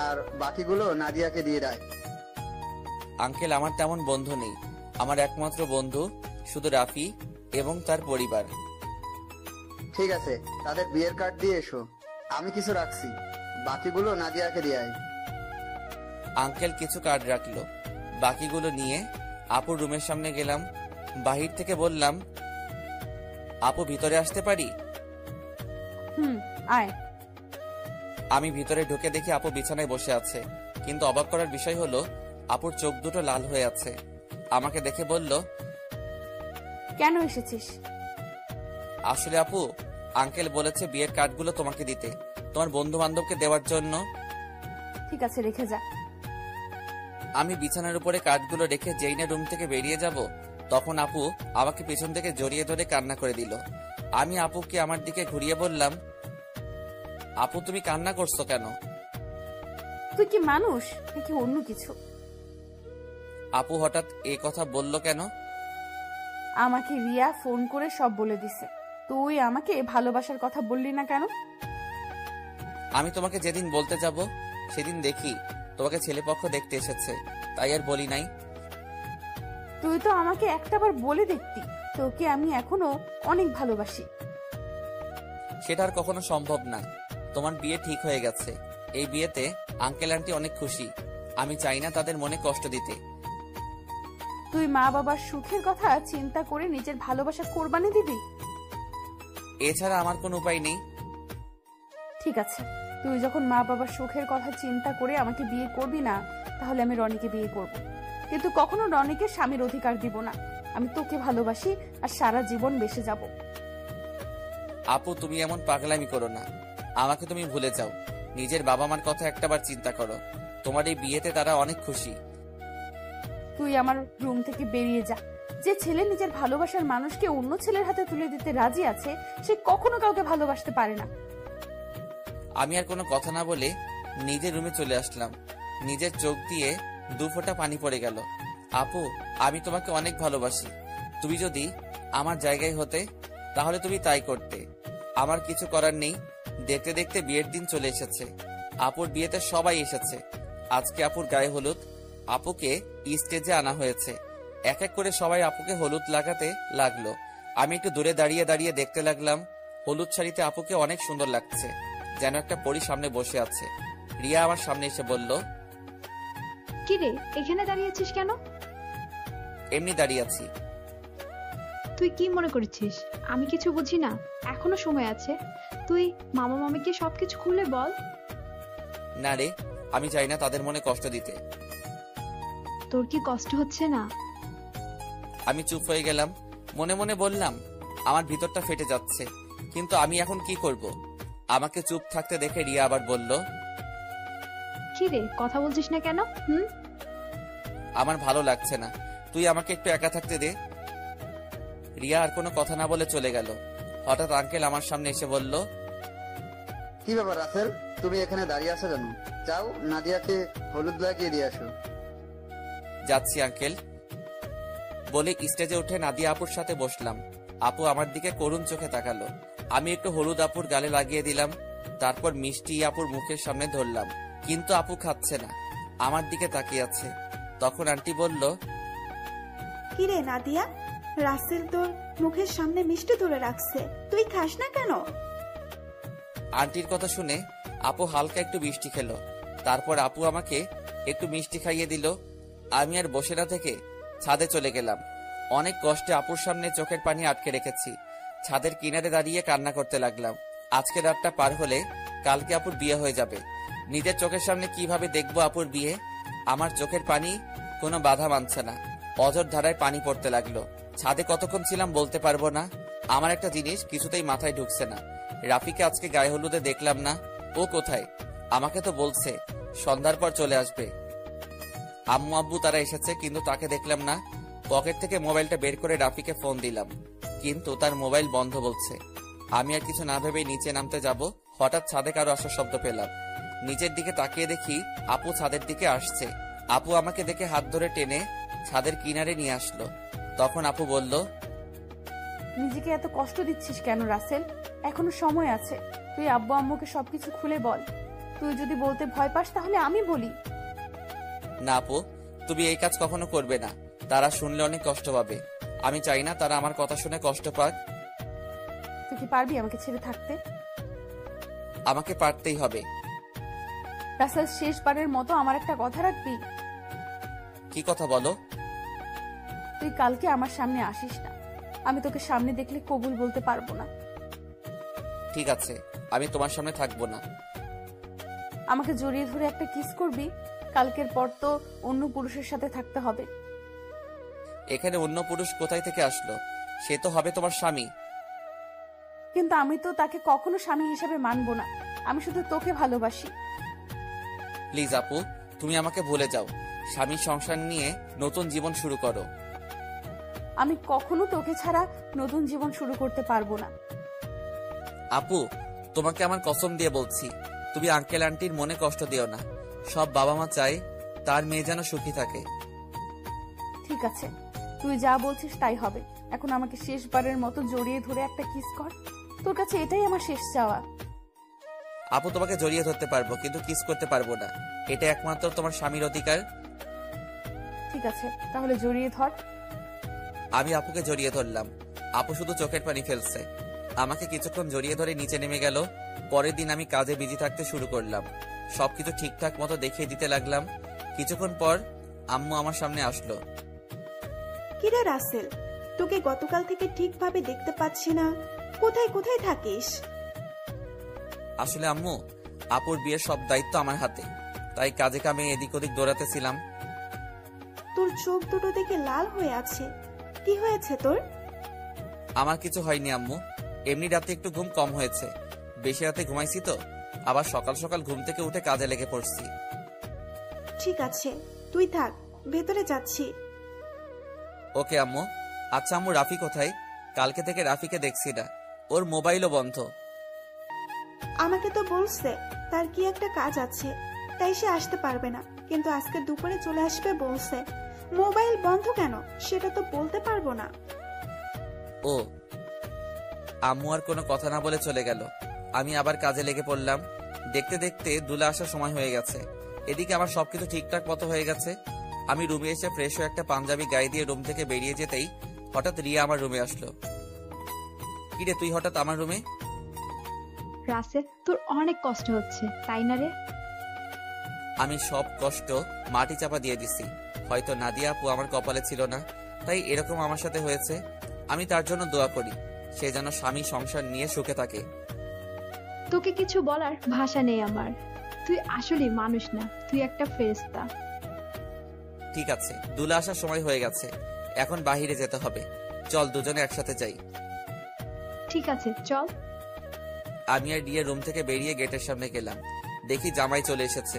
আর বাকিগুলো নাদিয়াকে দিয়ে দেয়। আঙ্কেল, আমার তেমন বন্ধু নেই। আমার একমাত্র বন্ধু শুধু রাফি এবং তার পরিবার। ঠিক আছে, তাদের বিয়ের কার্ড দিয়ে এসো। আমি কিছু রাখছি, বাকিগুলো নাদিয়াকে দিয়ে আয়। আঙ্কেল কিছু কার্ড রাখলো, বাকিগুলো নিয়ে আপুর রুমের সামনে গেলাম। বাহির থেকে বললাম, আপু ভিতরে আসতে পারি? আয়। আমি ভিতরে ঢুকে দেখি আপু বিছানায় বসে আছে, কিন্তু অবাক করার বিষয় হলো আপুর চোখ দুটো লাল হয়ে আছে। আমাকে দেখে বলল, কেন এসেছিস? আসলে আপু, আঙ্কেল বলেছে বিয়ের কার্ডগুলো তোমাকে দিতে, তোমার বন্ধু বান্ধবকে দেওয়ার জন্য। ঠিক আছে, রেখে যা। আমি বিছানার উপরে কার্ডগুলো রেখে যেই না রুম থেকে বেরিয়ে যাব, তখন আপু আমাকে পেছন থেকে জড়িয়ে ধরে কান্না করে দিল। আমি আপুকে আমার দিকে ঘুরিয়ে বললাম, আপু তুমি কান্না করছো কেন? তুই কি মানুষ নাকি অন্য কিছু? আপু হঠাৎ এই কথা বলল কেন? আমাকে রিয়া ফোন করে সব বলে দিছে। তুই আমাকে ভালোবাসার কথা বললি না কেন? আমি তোমাকে যেদিন বলতে যাব সেদিন দেখি তোমাকে ছেলেপক্ষ দেখতে এসেছে, তাই আর বলি নাই। তুই তো আমাকে একটাবার বলে দেখতি তোকে আমি এখনো অনেক ভালোবাসি। সেটা আর কখনো সম্ভব না। তোমার বিয়ে ঠিক হয়ে গেছে, এই বিয়েতে আঙ্কেল আন্টি অনেক খুশি। আমি চাই না তাদের মনে কষ্ট দিতে। তুই মা বাবার সুখের কথা চিন্তা করে নিজের ভালোবাসা কোরবানি দিবি? এছাড়া আমার কোনো উপায় নেই। ঠিক আছে, তুই যখন মা বাবার সুখের কথা চিন্তা করে আমাকে বিয়ে করবি না, তাহলে আমি রনিকে বিয়ে করব। কিন্তু কখনো রনিকে স্বামীর অধিকার দিব না। আমি তোকে ভালোবাসি আর সারা জীবন বেঁচে যাব। আপু তুমি এমন পাগলামি করো না, আমাকে তুমি ভুলে যাও। নিজের বাবা মার কথা একটাবার চিন্তা করো, তোমার এই বিয়েতে তারা অনেক খুশি। তুই আমার রুম থেকে বেরিয়ে যা। যে ছেলে নিজের ভালোবাসার মানুষকে অন্য ছেলের হাতে তুলে দিতে রাজি আছে, সে কখনো কাউকে ভালোবাসতে পারে না। আমি আর কোনো কথা না বলে নিজের রুমে চলে আসলাম। নিজের চোখ দিয়ে 2 ফোঁটা পানি পড়ে গেল। আপু আমি তোমাকে অনেক ভালোবাসি। তুমি যদি আমার জায়গায় হতে তাহলে তুমি তাই করতে। আমার কিছু করার নেই। দেখতে দেখতে বিয়ের দিন চলে এসেছে। আপুর বিয়েতে সবাই এসেছে। আজকে আপুর গায়ে হলুদ। আপুকে স্টেজে আনা হয়েছে। এক এক করে সবাই আপুকে হলুদ লাগাতে লাগলো। আমি একটু দূরে দাঁড়িয়ে দাঁড়িয়ে দেখতে লাগলাম। হলুদ শাড়িতে আপুকে অনেক সুন্দর লাগছে, যেন একটা পরী সামনে বসে আছে। রিয়া আমার সামনে এসে বলল, কি রে, এখানে দাঁড়িয়ে আছিস কেন? এমনি দাঁড়িয়ে আছি। তুই কি মনে করছিস আমি কিছু বুঝি না? এখনো সময় আছে, তুই মামা মামিকে সবকিছু খুলে বল। না রে, আমি চাই না তাদের মনে কষ্ট দিতে। তোর কি কষ্ট হচ্ছে না? আমি চুপ হয়ে গেলাম। মনে মনে বললাম, আমার ভিতরটা ফেটে যাচ্ছে, কিন্তু আমি এখন কি করব? আমাকে চুপ থাকতে দেখে রিয়া আবার বলল, কি রে, কথা বলছিস না কেন? আমার ভালো লাগছে না, তুই আমাকে একটু একা থাকতে দে। রিয়া আর কোনো কথা না বলে চলে গেল। হঠাৎ আঙ্কেল আমার সামনে এসে বলল, কি ব্যাপার রাসেল, তুমি এখানে দাঁড়িয়ে আছো কেন? যাও নাদিয়াকে হলুদ লাগিয়ে দিয়ে আসো। যাচ্ছি আঙ্কেল বলে স্টেজে উঠে নাদিয়া আপুর সাথে বসলাম। আপু আমার দিকে করুণ চোখে তাকালো। আমি একটু হলুদ আপুর গালে লাগিয়ে দিলাম। তারপর মিষ্টি আপুর মুখের সামনে ধরলাম, কিন্তু আপু খাচ্ছে না, আমার দিকে তাকিয়ে আছে। তখন আন্টি বলল, কিরে নাদিয়া, রাসেল তোর মুখের সামনে মিষ্টি ধরে রাখছে, তুই খাস না কেন? আন্টির কথা শুনে আপু হালকা একটু মিষ্টি খেলো। তারপর আপু আমাকে একটু মিষ্টি খাইয়ে দিল। আমি আর বসে না থেকে ছাদে চলে গেলাম। অনেক কষ্টে আপুর সামনে চোখের পানি আটকে রেখেছি। ছাদের কিনারে দাঁড়িয়ে কান্না করতে লাগলাম। আজকে রাতটা পার হলে কালকে আপুর বিয়ে হয়ে যাবে। নিজের চোখের সামনে কিভাবে দেখবো আপুর বিয়ে? আমার চোখের পানি কোনো বাধা মানছে না। অঝর ধারায় পানি পড়তে লাগলো। ছাদে কতক্ষণ ছিলাম বলতে পারবো না। আমার একটা জিনিস কিছুতেই মাথায় ঢুকছে না। রাফিকে আজকে গায়ে হলুদে দেখলাম না। ও কোথায়? আমাকে তো বলছে সন্ধ্যার পর চলে আসবে। আম্মু আব্বু তারা এসেছে, কিন্তু তাকে দেখলাম না। পকেট থেকে মোবাইলটা বের করে রাফিকে ফোন দিলাম, কিন্তু তার মোবাইল বন্ধ বলছে। আমি আর কিছু না ভেবেই নিচে নামতে যাব, হঠাৎ ছাদে কারো আসার শব্দ পেলাম। নিচের দিকে তাকিয়ে দেখি আপু ছাদের দিকে আসছে। আপু আমাকে দেখে হাত ধরে টেনে ছাদের কিনারে নিয়ে আসলো। তখন আপু বলল, নিজেকে এত কষ্ট দিচ্ছিস কেন রাসেল? এখনো সময় আছে। তুই আব্বু আম্মুকে সবকিছু খুলে বল। তুই যদি বলতে ভয় পাস তাহলে আমি বলি। না আপু, তুমি এই কাজ কখনো করবে না। তারা শুনলে অনেক কষ্ট পাবে। আমি চাই না তারা আমার কথা শুনে কষ্ট পাক। তুই কি পারবি আমাকে ছেড়ে থাকতে? আমাকে পারতেই হবে। রাসেল, শেষবারের মতো আমার একটা কথা রাখবি? কি কথা বলো? তুই কালকে আমার সামনে আসিস না। আমি তোকে সামনে দেখলে কবুল বলতে পারবো না। ঠিক আছে, আমি তোমার সামনে থাকবো না। আমাকে জড়িয়ে ধরে একটা কিস করবি? কালকের পর তো অন্য পুরুষের সাথে থাকতে হবে। এখানে অন্য পুরুষ কোথায় থেকে আসলো? সে তো হবে তোমার স্বামী। কিন্তু আমি তো তাকে কখনো স্বামী হিসেবে মানবো না। আমি শুধু তোকে ভালোবাসি। প্লিজ আপু, তুমি আমাকে ভুলে যাও। স্বামী সংসার নিয়ে নতুন জীবন শুরু করো। আমি কখনো তোকে ছাড়া নতুন জীবন শুরু করতে পারবো না। আপু, তোমাকে আমার কসম দিয়ে বলছি, তুমি আঙ্কেল আন্টির মনে কষ্ট দিও না। সব বাবা মা চায় তার মেয়ে যেন সুখী থাকে। ঠিক আছে, তুই যা বলছিস তাই হবে। এখন আমাকে শেষবারের মতো জড়িয়ে ধরে একটা কিস কর। তোর কাছে এটাই আমার শেষ চাওয়া। আপু, তোমাকে জড়িয়ে ধরতে পারবো কিন্তু কিস করতে পারবো না। এটা একমাত্র তোমার স্বামীর অধিকার। ঠিক আছে, তাহলে জড়িয়ে ধর। আমি আপুকে জড়িয়ে ধরলাম। আপু শুধু চোখের পানি ফেলছে। আমাকে কিছুক্ষণ জড়িয়ে ধরে নিচে নেমে গেল। পরের দিন আমি কাজে বিজি থাকতে শুরু করলাম। সবকিছু ঠিকঠাক মতো দেখিয়ে দিতে লাগলাম। কিছুক্ষণ পর আম্মু আমার সামনে আসলো। কিরে রাসেল, তোকে গতকাল থেকে ঠিকভাবে দেখতে পাচ্ছি না। কোথায় কোথায় থাকিস? আসলে আম্মু, আপুর বিয়ের সব দায়িত্ব আমার হাতে, তাই কাজে কামে এদিক ওদিক দৌড়াতেছিলাম। তোর চোখ দুটো দেখে লাল হয়ে আছে, কি হয়েছে তোর? আমার কিছু হয়নি আম্মু, এমনি রাতে একটু ঘুম কম হয়েছে। বেশি রাতে ঘুমাইছি তো, আবার সকাল সকাল ঘুম থেকে উঠে কাজে লেগে পড়ছি। ঠিক আছে, তুই থাক, ভেতরে যাচ্ছি। ওকে আম্মু। আচ্ছা আম্মু, রাফি কোথায়? কালকে থেকে রাফিকে দেখছি না, ওর মোবাইলও বন্ধ। আমাকে তো বলছে তার কি একটা কাজ আছে, তাই সে আসতে পারবে না, কিন্তু আজকে দুপুরে চলে আসবে বলছে। মোবাইল বন্ধ কেন সেটা তো বলতে পারবো না। ও, আম্মু আর কোনো কথা না বলে চলে গেল। আমি আবার কাজে লেগে পড়লাম। দেখতে দেখতে দুলা আসার সময় হয়ে গেছে। এদিকে আমার সবকিছু ঠিকঠাক মতো হয়ে গেছে। আমি রুমে এসে ফ্রেশ হয়ে একটা পাঞ্জাবি গায়ে দিয়ে রুম থেকে বেরিয়ে যেতেই হঠাৎ রিয়া আমার রুমে আসলো। কিরে, তুই হঠাৎ আমার রুমে? রাসেল, তোর অনেক কষ্ট হচ্ছে তাই না রে? আমি সব কষ্ট মাটি চাপা দিয়ে দিছি। হয়তো নাদিয়া আপু আমার কপালে ছিল না, তাই এরকম আমার সাথে হয়েছে। আমি তার জন্য দোয়া করি, সে যেন স্বামী সংসার নিয়ে সুখে থাকে। তোকে কিছু বলার ভাষা নেই আমার। তুই আসলে মানুষ না, তুই একটা ফেরেশতা। ঠিক আছে, দুলা আসার সময় হয়ে গেছে, এখন বাহিরে যেতে হবে। চল দুজনে একসাথে যাই। ঠিক আছে, চল। আমি আর রিয়া রুম থেকে বেরিয়ে গেটের সামনে গেলাম। দেখি জামাই চলে এসেছে।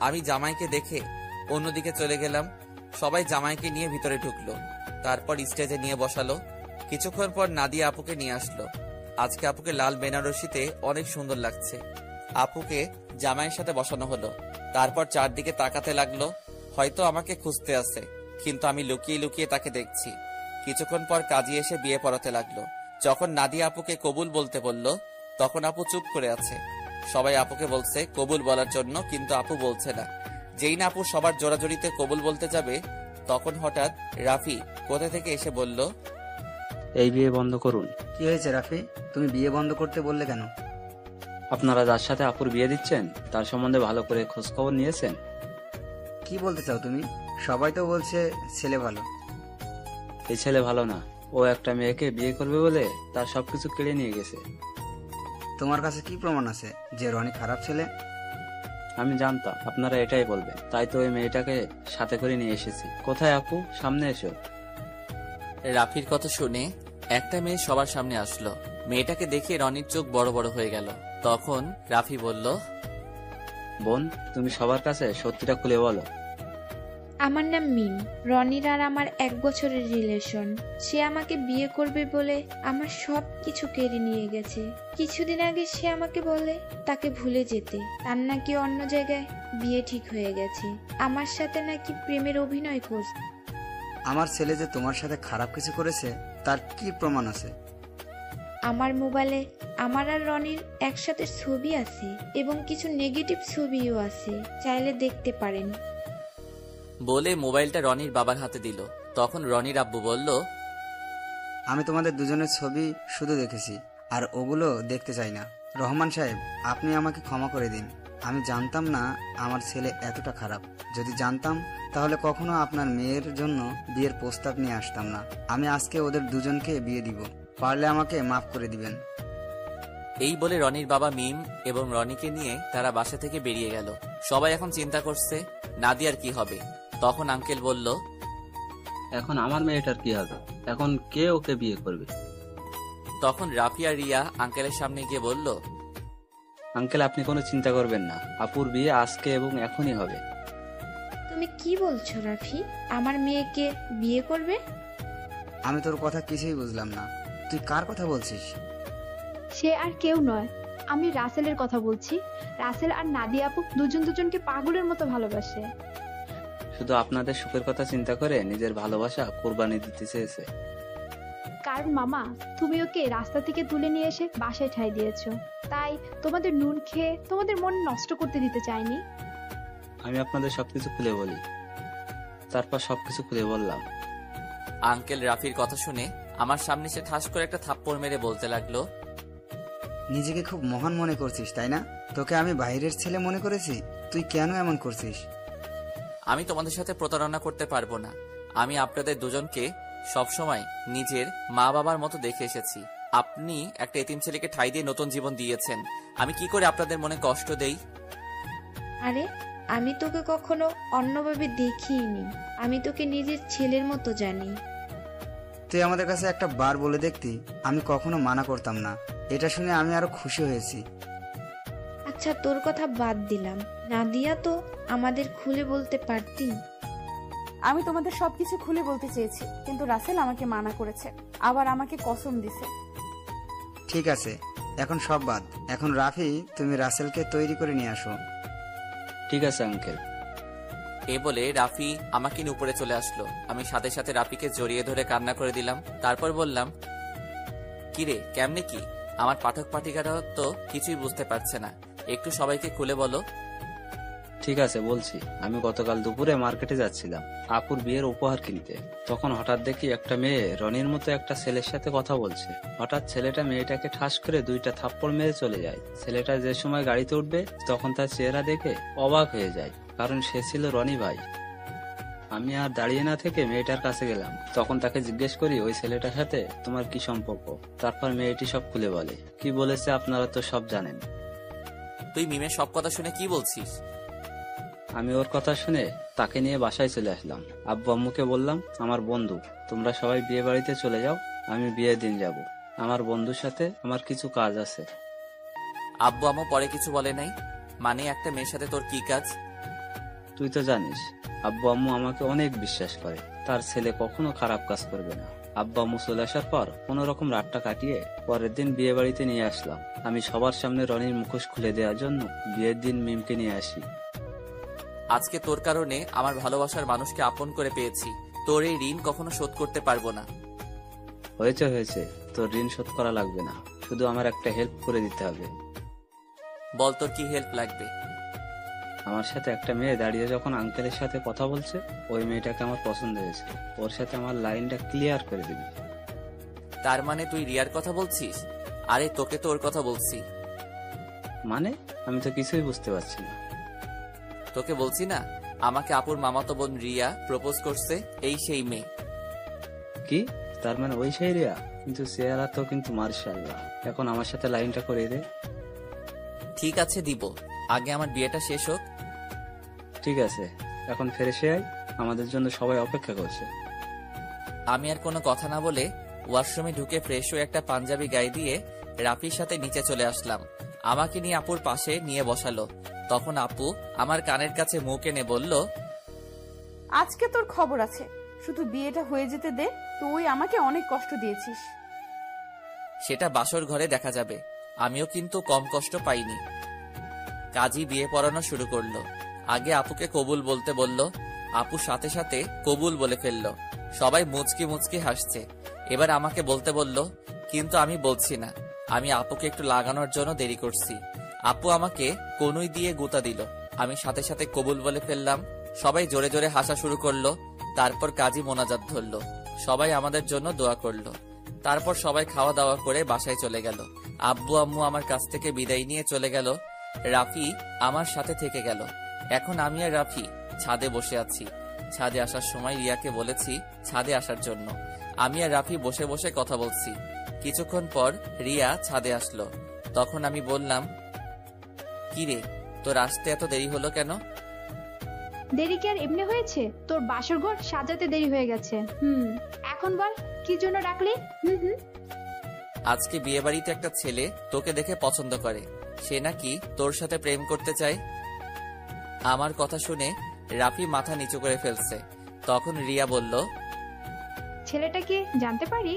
আমি জামাইকে দেখে অন্যদিকে চলে গেলাম। সবাই জামাইকে নিয়ে ভিতরে ঢুকলো, তারপর স্টেজে নিয়ে বসালো। কিছুক্ষণ পর নাদিয়া আপুকে নিয়ে আসলো। আজকে আপুকে লাল বেনারসিতে অনেক সুন্দর লাগছে। আপুকে জামাইয়ের সাথে বসানো হলো। তারপর চারদিকে তাকাতে লাগলো, হয়তো আমাকে খুঁজতে আছে, কিন্তু আমি লুকিয়ে লুকিয়ে তাকে দেখছি। কিছুক্ষণ পর কাজী এসে বিয়ে পড়াতে লাগলো। যখন নাদিয়া আপুকে কবুল বলতে বলল, তখন আপু চুপ করে আছে। সবাই আপুকে বলছে কবুল বলার জন্য, কিন্তু আপু বলছে না। যেই না আপু সবার জোরাজোরিতে কবুল বলতে যাবে, তখন হঠাৎ রাফি কোথা থেকে এসে বলল, এই বিয়ে বন্ধ করুন। কি হয়েছে রাফি, তুমি বিয়ে বন্ধ করতে বললে কেন? আপনারা যার সাথে আপুর বিয়ে দিচ্ছেন তার সম্বন্ধে ভালো করে খোঁজ খবর নিয়েছেন? কি বলতে চাও তুমি? সবাই তো বলছে ছেলে ভালো। এই ছেলে ভালো না, ও একটা মেয়েকে বিয়ে করবে বলে তার সবকিছু কেড়ে নিয়ে গেছে। তোমার কাছে কি প্রমাণ আছে যে রনি খারাপ ছেলে? আমি জানতাম আপনারা এটাই বলবেন, তাই তো ওই মেয়েটাকে সাথে করে নিয়ে এসেছি। কোথায় আপু, সামনে এসো। রাফির কথা শুনে একটা মেয়ে সবার সামনে আসলো। মেয়েটাকে দেখে রনির চোখ বড় বড় হয়ে গেল। তখন রাফি বলল, বোন, তুমি সবার কাছে সত্যিটা খুলে বলো। আমার নাম মিম। রনির আর আমার 1 বছরের রিলেশন। সে আমাকে বিয়ে করবে বলে আমার সব কিছু কেড়ে নিয়ে গেছে। কিছুদিন আগে সে আমাকে বলে তাকে ভুলে যেতে, তার নাকি অন্য জায়গায় বিয়ে ঠিক হয়ে গেছে। আমার সাথে নাকি প্রেমের অভিনয় করছে। আমার ছেলে যে তোমার সাথে খারাপ কিছু করেছে তার কি প্রমাণ আছে? আমার মোবাইলে আমার আর রনির একসাথে ছবি আছে এবং কিছু নেগেটিভ ছবিও আছে, চাইলে দেখতে পারেন। বলে মোবাইলটা রনির বাবার হাতে দিল। তখন রনির আব্বু বলল, আমি তোমাদের দুজনের ছবি শুধু দেখেছি, আর ওগুলো দেখতে চাই না। রহমান সাহেব, আপনি আমাকে ক্ষমা করে দিন। আমি জানতাম না আমার ছেলে এতটা খারাপ। যদি জানতাম তাহলে কখনো আপনার মেয়ের জন্য বিয়ের প্রস্তাব নিয়ে আসতাম না। আমি আজকে ওদের দুজনকে বিয়ে দিব। পারলে আমাকে মাফ করে দিবেন। এই বলে রনির বাবা মিম এবং রনিকে নিয়ে তারা বাসা থেকে বেরিয়ে গেল। সবাই এখন চিন্তা করছে নাদিয়ার কি হবে। তখন আঙ্কেল বলল, এখন আমার মেয়েটার কি হবে? এখন কে ওকে বিয়ে করবে? তখন রাফি আর রিয়া আঙ্কেলের সামনে গিয়ে বলল, আঙ্কেল, আপনি কোনো চিন্তা করবেন না, আপুর বিয়ে আজকে এবং এখনই হবে। তুমি কি বলছো রাফি? আমার মেয়েকে বিয়ে করবে? আমি তোর কথা কিছুই বুঝলাম না। তুই কার কথা বলছিস? সে আর কেউ নয়, আমি রাসেলের কথা বলছি। রাসেল আর নাদিয়া আপু দুজনকে পাগলের মতো ভালোবাসে। শুধু আপনাদের সুখের কথা চিন্তা করে নিজের ভালোবাসা কোরবানি দিতে চেয়েছে। কারণ মামা, তুমি ওকে রাস্তা থেকে তুলে নিয়ে এসে বাসায় ঠাঁই দিয়েছো, তাই তোমাদের নুন খেয়ে তোমাদের মন নষ্ট করতে দিতে চাইনি। আমি আপনাদের সবকিছু খুলে বলি। তারপর সবকিছু খুলে বললাম। আঙ্কেল রাফির কথা শুনে আমার সামনে সে ঠাস করে একটা থাপ্পড় মেরে বলতে লাগলো, নিজেকে খুব মহান মনে করছিস তাই না? তোকে আমি বাইরের ছেলে মনে করেছি। তুই কেন এমন করছিস? আমি তোমাদের সাথে প্রতারণা করতে পারবো না। আমি আপনাদের দুজনকে সবসময় নিজের মা বাবার মতো দেখে এসেছি। আপনি একটা এতিম ছেলেকে ঠাঁই দিয়ে নতুন জীবন দিয়েছেন। আমি কি করে আপনাদের মনে কষ্ট দেই? আরে আমি তোকে কখনো অন্যভাবে দেখিনি। আমি তোকে নিজের ছেলের মতো জানি। তুই আমাদের কাছে একটা বার বলে দেখতি, আমি কখনো মানা করতাম না। এটা শুনে আমি আরো খুশি হয়েছি। আচ্ছা, তোর কথা বাদ দিলাম। নাদিয়া তো আমাদের খুলে বলতে পারতি। আমি তোমাদের সবকিছু খুলে বলতে চেয়েছি, কিন্তু রাসেল আমাকে মানা করেছে, আবার আমাকে কসম দিছে। ঠিক আছে, এখন সব বাদ। এখন রাফি, তুমি রাসেলকে তৈরি করে নিয়ে আসো। ঠিক আছে আঙ্কেল। এ বলে রাফি আমাকে নিয়ে উপরে চলে আসলো। আমি সাথে সাথে রাফিকে জড়িয়ে ধরে কান্না করে দিলাম। তারপর বললাম, কিরে, কেমনে কি? আমার পাঠক পাঠিকারা তো কিছুই বুঝতে পারছে না, একটু সবাইকে খুলে বলো। ঠিক আছে, বলছি। আমি গতকাল দুপুরে মার্কেটে যাচ্ছিলাম আপুর বিয়ের উপহার কিনতে। তখন হঠাৎ দেখি একটা মেয়ে রনির মতো একটা ছেলের সাথে কথা বলছে। হঠাৎ ছেলেটা মেয়েটাকে ঠাস করে 2টা থাপ্পড় মেরে চলে যায়। ছেলেটা যে সময় গাড়িতে উঠবে তখন তার চেহারা দেখে অবাক হয়ে যায়, কারণ সে ছিল রনি ভাই। আমি আর দাঁড়িয়ে না থেকে মেয়েটার কাছে গেলাম। তখন তাকে জিজ্ঞেস করি, ওই ছেলেটার সাথে তোমার কি সম্পর্ক? তারপর মেয়েটি সব খুলে বলে। কি বলেছে আপনারা তো সব জানেন। তুই মিমের সব কথা শুনে কি বলছিস? আমি ওর কথা শুনে তাকে নিয়ে বাসায় চলে আসলাম। আব্বু আম্মুকে বললাম, আমার বন্ধু, তোমরা সবাই বিয়ে বাড়িতে চলে যাও, আমি বিয়ের দিন যাব। আমার বন্ধুর সাথে আমার কিছু কাজ আছে। আব্বু আম্মু পরে কিছু বলে নাই? মানে একটা মেয়ের সাথে তোর কি কাজ? তুই তো জানিস আব্বু আম্মু আমাকে অনেক বিশ্বাস করে, তার ছেলে কখনো খারাপ কাজ করবে না। আব্বু আম্মু চলে আসার পর কোন রকম রাতটা কাটিয়ে পরের দিন বিয়ে বাড়িতে নিয়ে আসলাম। আমি সবার সামনে রনির মুখোশ খুলে দেওয়ার জন্য বিয়ের দিন মিমকে নিয়ে আসি। আজকে তোর কারণে আমার ভালোবাসার মানুষকে আপন করে পেয়েছি। তোর এই ঋণ কখনো শোধ করতে পারবো না। হয়েছে, তোর ঋণ শোধ করা লাগবে না, শুধু আমার একটা হেল্প করে দিতে হবে। বল, তোর কি হেল্প লাগবে? আমার সাথে একটা মেয়ে দাঁড়িয়ে যখন আঙ্কেলের সাথে কথা বলছে, ওই মেয়েটাকে আমার পছন্দ হয়েছে। ওর সাথে আমার লাইনটা ক্লিয়ার করে দিবি। তার মানে তুই রিয়ার কথা বলছিস? আরে তোকে তো ওর কথা বলছি। মানে? আমি তো কিছুই বুঝতে পারছি না। তোকে বলছি না, আমাকে আপুর মামাতো বোন রিয়া প্রপোজ করছে, এই সেই মেয়ে। কি? তার মানে ওই সেই রিয়া? কিন্তু চেহারা তো কিন্তু মার্শাল্লাহ। এখন আমার সাথে লাইনটা করে দে। ঠিক আছে, দিব। আগে আমার বিয়েটা শেষ হোক। ঠিক আছে, এখন ফ্রেশে আয়, আমাদের জন্য সবাই অপেক্ষা করছে। আমি আর কোনো কথা না বলে ওয়াশরুমে ঢুকে ফ্রেশ হয়ে একটা পাঞ্জাবি গায়ে দিয়ে রাফির সাথে নিচে চলে আসলাম। আমাকে নিয়ে আপুর পাশে নিয়ে বসালো। তখন আপু আমার কানের কাছে মুখ এনে বলল, আজকে তোর খবর আছে, শুধু বিয়েটা হয়ে যেতে দে। তুই আমাকে অনেক কষ্ট দিয়েছিস। সেটা বাসর ঘরে দেখা যাবে। আমিও কিন্তু কম কষ্ট পাইনি। কাজী বিয়ে পড়ানো শুরু করলো। আগে আপুকে কবুল বলতে বলল, আপু সাথে সাথে কবুল বলে ফেললো। সবাই মুচকি মুচকি হাসছে। এবার আমাকে বলতে বলল, কিন্তু আমি বলছি না, আমি আপুকে একটু লাগানোর জন্য দেরি করছি। আপু আমাকে কনুই দিয়ে গুতা দিল। আমি সাথে সাথে কবুল বলে ফেললাম। সবাই জোরে জোরে হাসা শুরু করলো। তারপর কাজী মোনাজাত ধরলো। সবাই আমাদের জন্য দোয়া করলো। তারপর সবাই খাওয়া দাওয়া করে বাসায় চলে গেল। আব্বু আম্মু আমার কাছ থেকে বিদায় নিয়ে চলে গেল। রাফি আমার সাথে থেকে গেল। এখন আমি আর রাফি ছাদে বসে আছি। ছাদে আসার সময় রিয়াকে বলেছি ছাদে আসার জন্য। আমি আর রাফি বসে বসে কথা বলছি। কিছুক্ষণ পর রিয়া ছাদে আসলো। তখন আমি বললাম, কিরে, তোর আসতে এত দেরি হলো কেন? দেরি কি আর এমনি হয়েছে? তোর বাসর ঘর সাজাতে দেরি হয়ে গেছে। এখন বল কি জন্য ডাকলি? আজকে বিয়ে বাড়িতে একটা ছেলে তোকে দেখে পছন্দ করে, সে নাকি তোর সাথে প্রেম করতে চায়। আমার কথা শুনে রাফি মাথা নিচু করে ফেলছে। তখন রিয়া বলল, ছেলেটা কি জানতে পারি?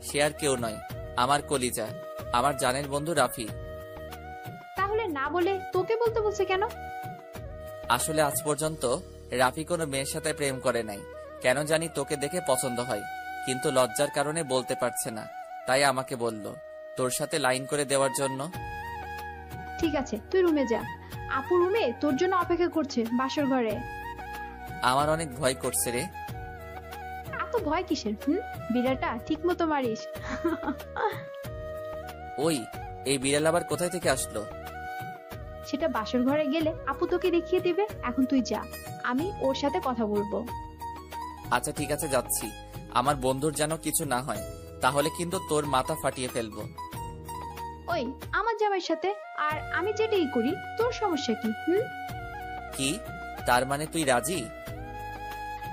সে আর কেউ নয়, আমার কলিজা, আমার জানের বন্ধু রাফি। তাহলে না বলে তোকে বলতে বলছে কেন? আসলে আজ পর্যন্ত রাফি কোনো মেয়ের সাথে প্রেম করে নাই। কেন জানি তোকে দেখে পছন্দ হয়, কিন্তু লজ্জার কারণে বলতে পারছে না, তাই আমাকে বলল তোর সাথে লাইন করে দেওয়ার জন্য। ঠিক আছে, তুই রুমে যা। আপু রুমে তোর জন্য অপেক্ষা করছে বাসর ঘরে। আমার অনেক ভয় করছে রে। এত ভয় কিসের? বিড়ালটা ঠিক মতো মারিস। ওই, এই বিড়াল আবার কোথায় থেকে আসলো? সেটা বাসর ঘরে গেলে আপু তোকে দেখিয়ে দিবে। এখন তুই যা, আমি ওর সাথে কথা বলবো। আচ্ছা ঠিক আছে, যাচ্ছি। আমার বন্ধুর যেন কিছু না হয়, তাহলে কিন্তু তোর মাথা ফাটিয়ে ফেলবো। ওই, আমার জামাইয়ের সাথে আর আমি যেটাই করি তোর সমস্যা কি? কি তার মানে তুই রাজি?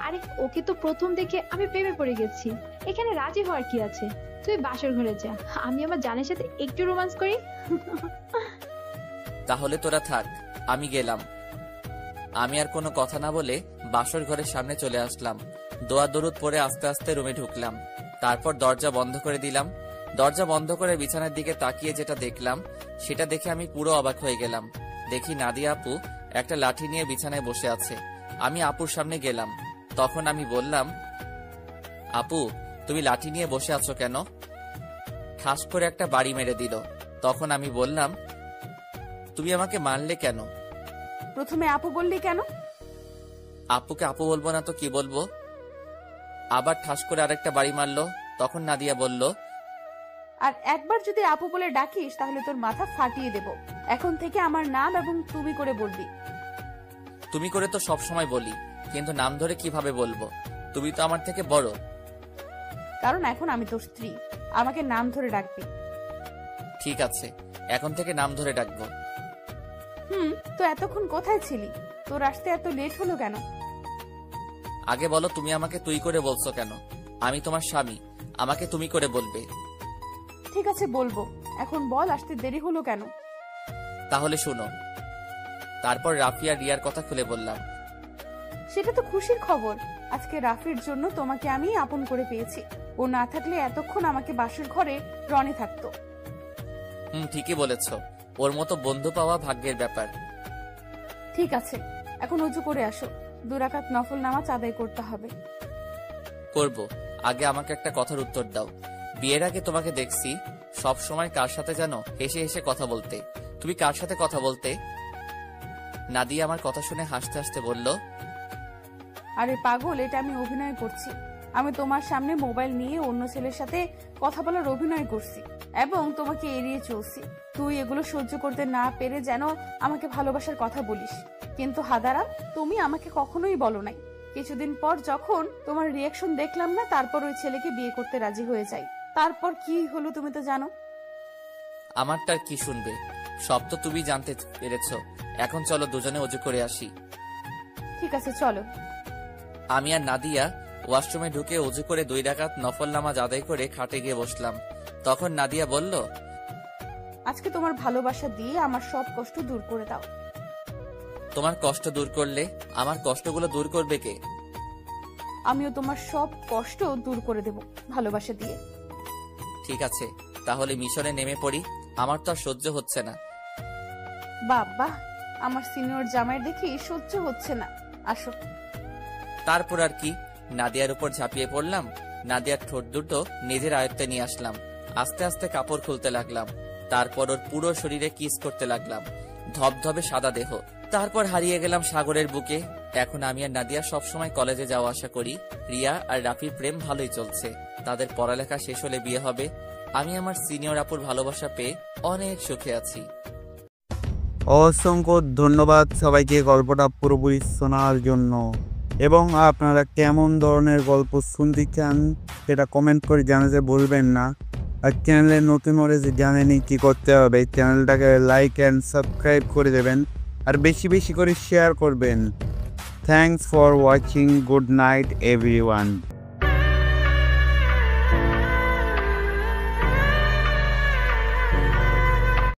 আরে ওকে তো প্রথম দেখে আমি প্রেমে পড়ে গেছি, এখানে রাজি হওয়ার কি আছে? তুই বাসর ঘরে যা, আমি আমার জানের সাথে একটু রোমান্স করি। তাহলে তোরা থাক, আমি গেলাম। আমি আর কোনো কথা না বলে বাসর ঘরের সামনে চলে আসলাম। দোয়া দরুদ পরে আস্তে আস্তে রুমে ঢুকলাম। তারপর দরজা বন্ধ করে দিলাম। দরজা বন্ধ করে বিছানার দিকে তাকিয়ে যেটা দেখলাম, সেটা দেখে আমি পুরো অবাক হয়ে গেলাম। দেখি নাদিয়া আপু একটা লাঠি নিয়ে বিছানায় বসে আছে। আমি আপুর সামনে গেলাম। তখন আমি বললাম, আপু, তুমি লাঠি নিয়ে বসে আছো কেন? ঠাস করে একটা বাড়ি মেরে দিল। তখন আমি বললাম, তুমি আমাকে মারলে কেন? প্রথমে আপু বললি কেন? আপুকে আপু বলবো না তো কি বলবো? আবার ঠাস করে আরেকটা বাড়ি মারলো। তখন নাদিয়া বলল, আর একবার যদি আপু বলে ডাকিস তাহলে তোর মাথা ফাটিয়ে দেব। এখন থেকে আমার নাম এবং তুমি করে বলবি। তুমি করে তো সব সময় বলি, কিন্তু নাম ধরে কিভাবে বলবো? তুমি তো আমার থেকে বড়। কারণ এখন আমি তোর স্ত্রী, আমাকে নাম ধরে ডাকবি। ঠিক আছে, এখন থেকে নাম ধরে ডাকবো। তো এতক্ষণ কোথায় ছিলি? তোর আসতে এত লেট হলো কেন? আগে বলো, তুমি আমাকে তুই করে বলছো কেন? আমি তোমার স্বামী, আমাকে তুমি করে বলবে। ঠিক আছে বলবো, এখন বল আসতে দেরি হলো কেন? তাহলে শুনো। তারপর রাফি আর রিয়ার কথা খুলে বললাম। সেটা তো খুশির খবর। আজকে রাফির জন্য তোমাকে আমি আপন করে পেয়েছি। ও না থাকলে এতক্ষণ আমাকে বাসর ঘরে রনি থাকতো। ঠিকই বলেছ, ওর মতো বন্ধু পাওয়া ভাগ্যের ব্যাপার। ঠিক আছে, এখন উঁচু করে আসো, 2 রাকাত নফল নামাজ আদায় করতে হবে। করব, আগে আমাকে একটা কথার উত্তর দাও। বিয়ের আগে তোমাকে দেখছি সব সময় কার সাথে যেন হেসে হেসে কথা বলতে। তুমি কার সাথে কথা বলতে? নাদিয়া আমার কথা শুনে হাসতে হাসতে বলল, আরে পাগল, এটা আমি অভিনয় করছি। আমি তোমার সামনে মোবাইল নিয়ে অন্য ছেলের সাথে কথা বলার অভিনয় করছি এবং তোমাকে এড়িয়ে চলছি। তুই এগুলো সহ্য করতে না পেরে যেন আমাকে ভালোবাসার কথা বলিস, কিন্তু হাদারা, তুমি আমাকে কখনোই বলো নাই। কিছুদিন পর যখন তোমার রিয়াকশন দেখলাম না, তারপর ওই ছেলেকে বিয়ে করতে রাজি হয়ে যাই। তারপর কি হলো তুমি তো জানো। আমারটার কি শুনবে? সব তো তুমি জানতে পেরেছ। এখন চলো দুজনে অজু করে আসি। ঠিক আছে, চলো। আমি আর নাদিয়া ওয়াশরুমে ঢুকে অজু করে 2 রাকাত নফল নামাজ আদায় করে খাটে গিয়ে বসলাম। তখন নাদিয়া বলল, আজকে তোমার ভালোবাসা দিয়ে আমার সব কষ্ট দূর করে দাও। তোমার কষ্ট দূর করলে আমার কষ্টগুলো দূর করবে কে? আমিও তোমার সব কষ্ট দূর করে দেব ভালোবাসা দিয়ে। ঠিক আছে, তাহলে মিশনে নেমে পড়ি। আমার তো আর সহ্য হচ্ছে না। বাবা, আমার সিনিয়র জামাই দেখি সহ্য হচ্ছে না। আসো। তারপর আর কি, নাদিয়ার উপর ঝাঁপিয়ে পড়লাম। নাদিয়ার ঠোঁট দুটো নিজের আয়ত্তে নিয়ে আসলাম। আস্তে আস্তে কাপড় খুলতে লাগলাম। তারপর ওর পুরো শরীরে কিস করতে লাগলাম। ধবধবে সাদা দেহ। তারপর হারিয়ে গেলাম সাগরের বুকে। এখন আমি আর নাদিয়া সবসময় কলেজে যাওয়া আসা করি। রিয়া আর রাফির প্রেম ভালোই চলছে। তাদের পড়ালেখা শেষ হলে বিয়ে হবে। আমি আমার সিনিয়র আপুর ভালোবাসা পেয়ে অনেক সুখে আছি। অসংখ্য ধন্যবাদ সবাইকে গল্পটা পুরোপুরি শোনার জন্য। এবং আপনারা কেমন ধরনের গল্প শুনতে চান সেটা কমেন্ট করে জানাতে ভুলবেন না। আর চ্যানেলে নতুন হলে যে জানেনই কী করতে হবে, চ্যানেলটাকে লাইক অ্যান্ড সাবস্ক্রাইব করে দেবেন আর বেশি বেশি করে শেয়ার করবেন। Thanks for watching. Good night everyone.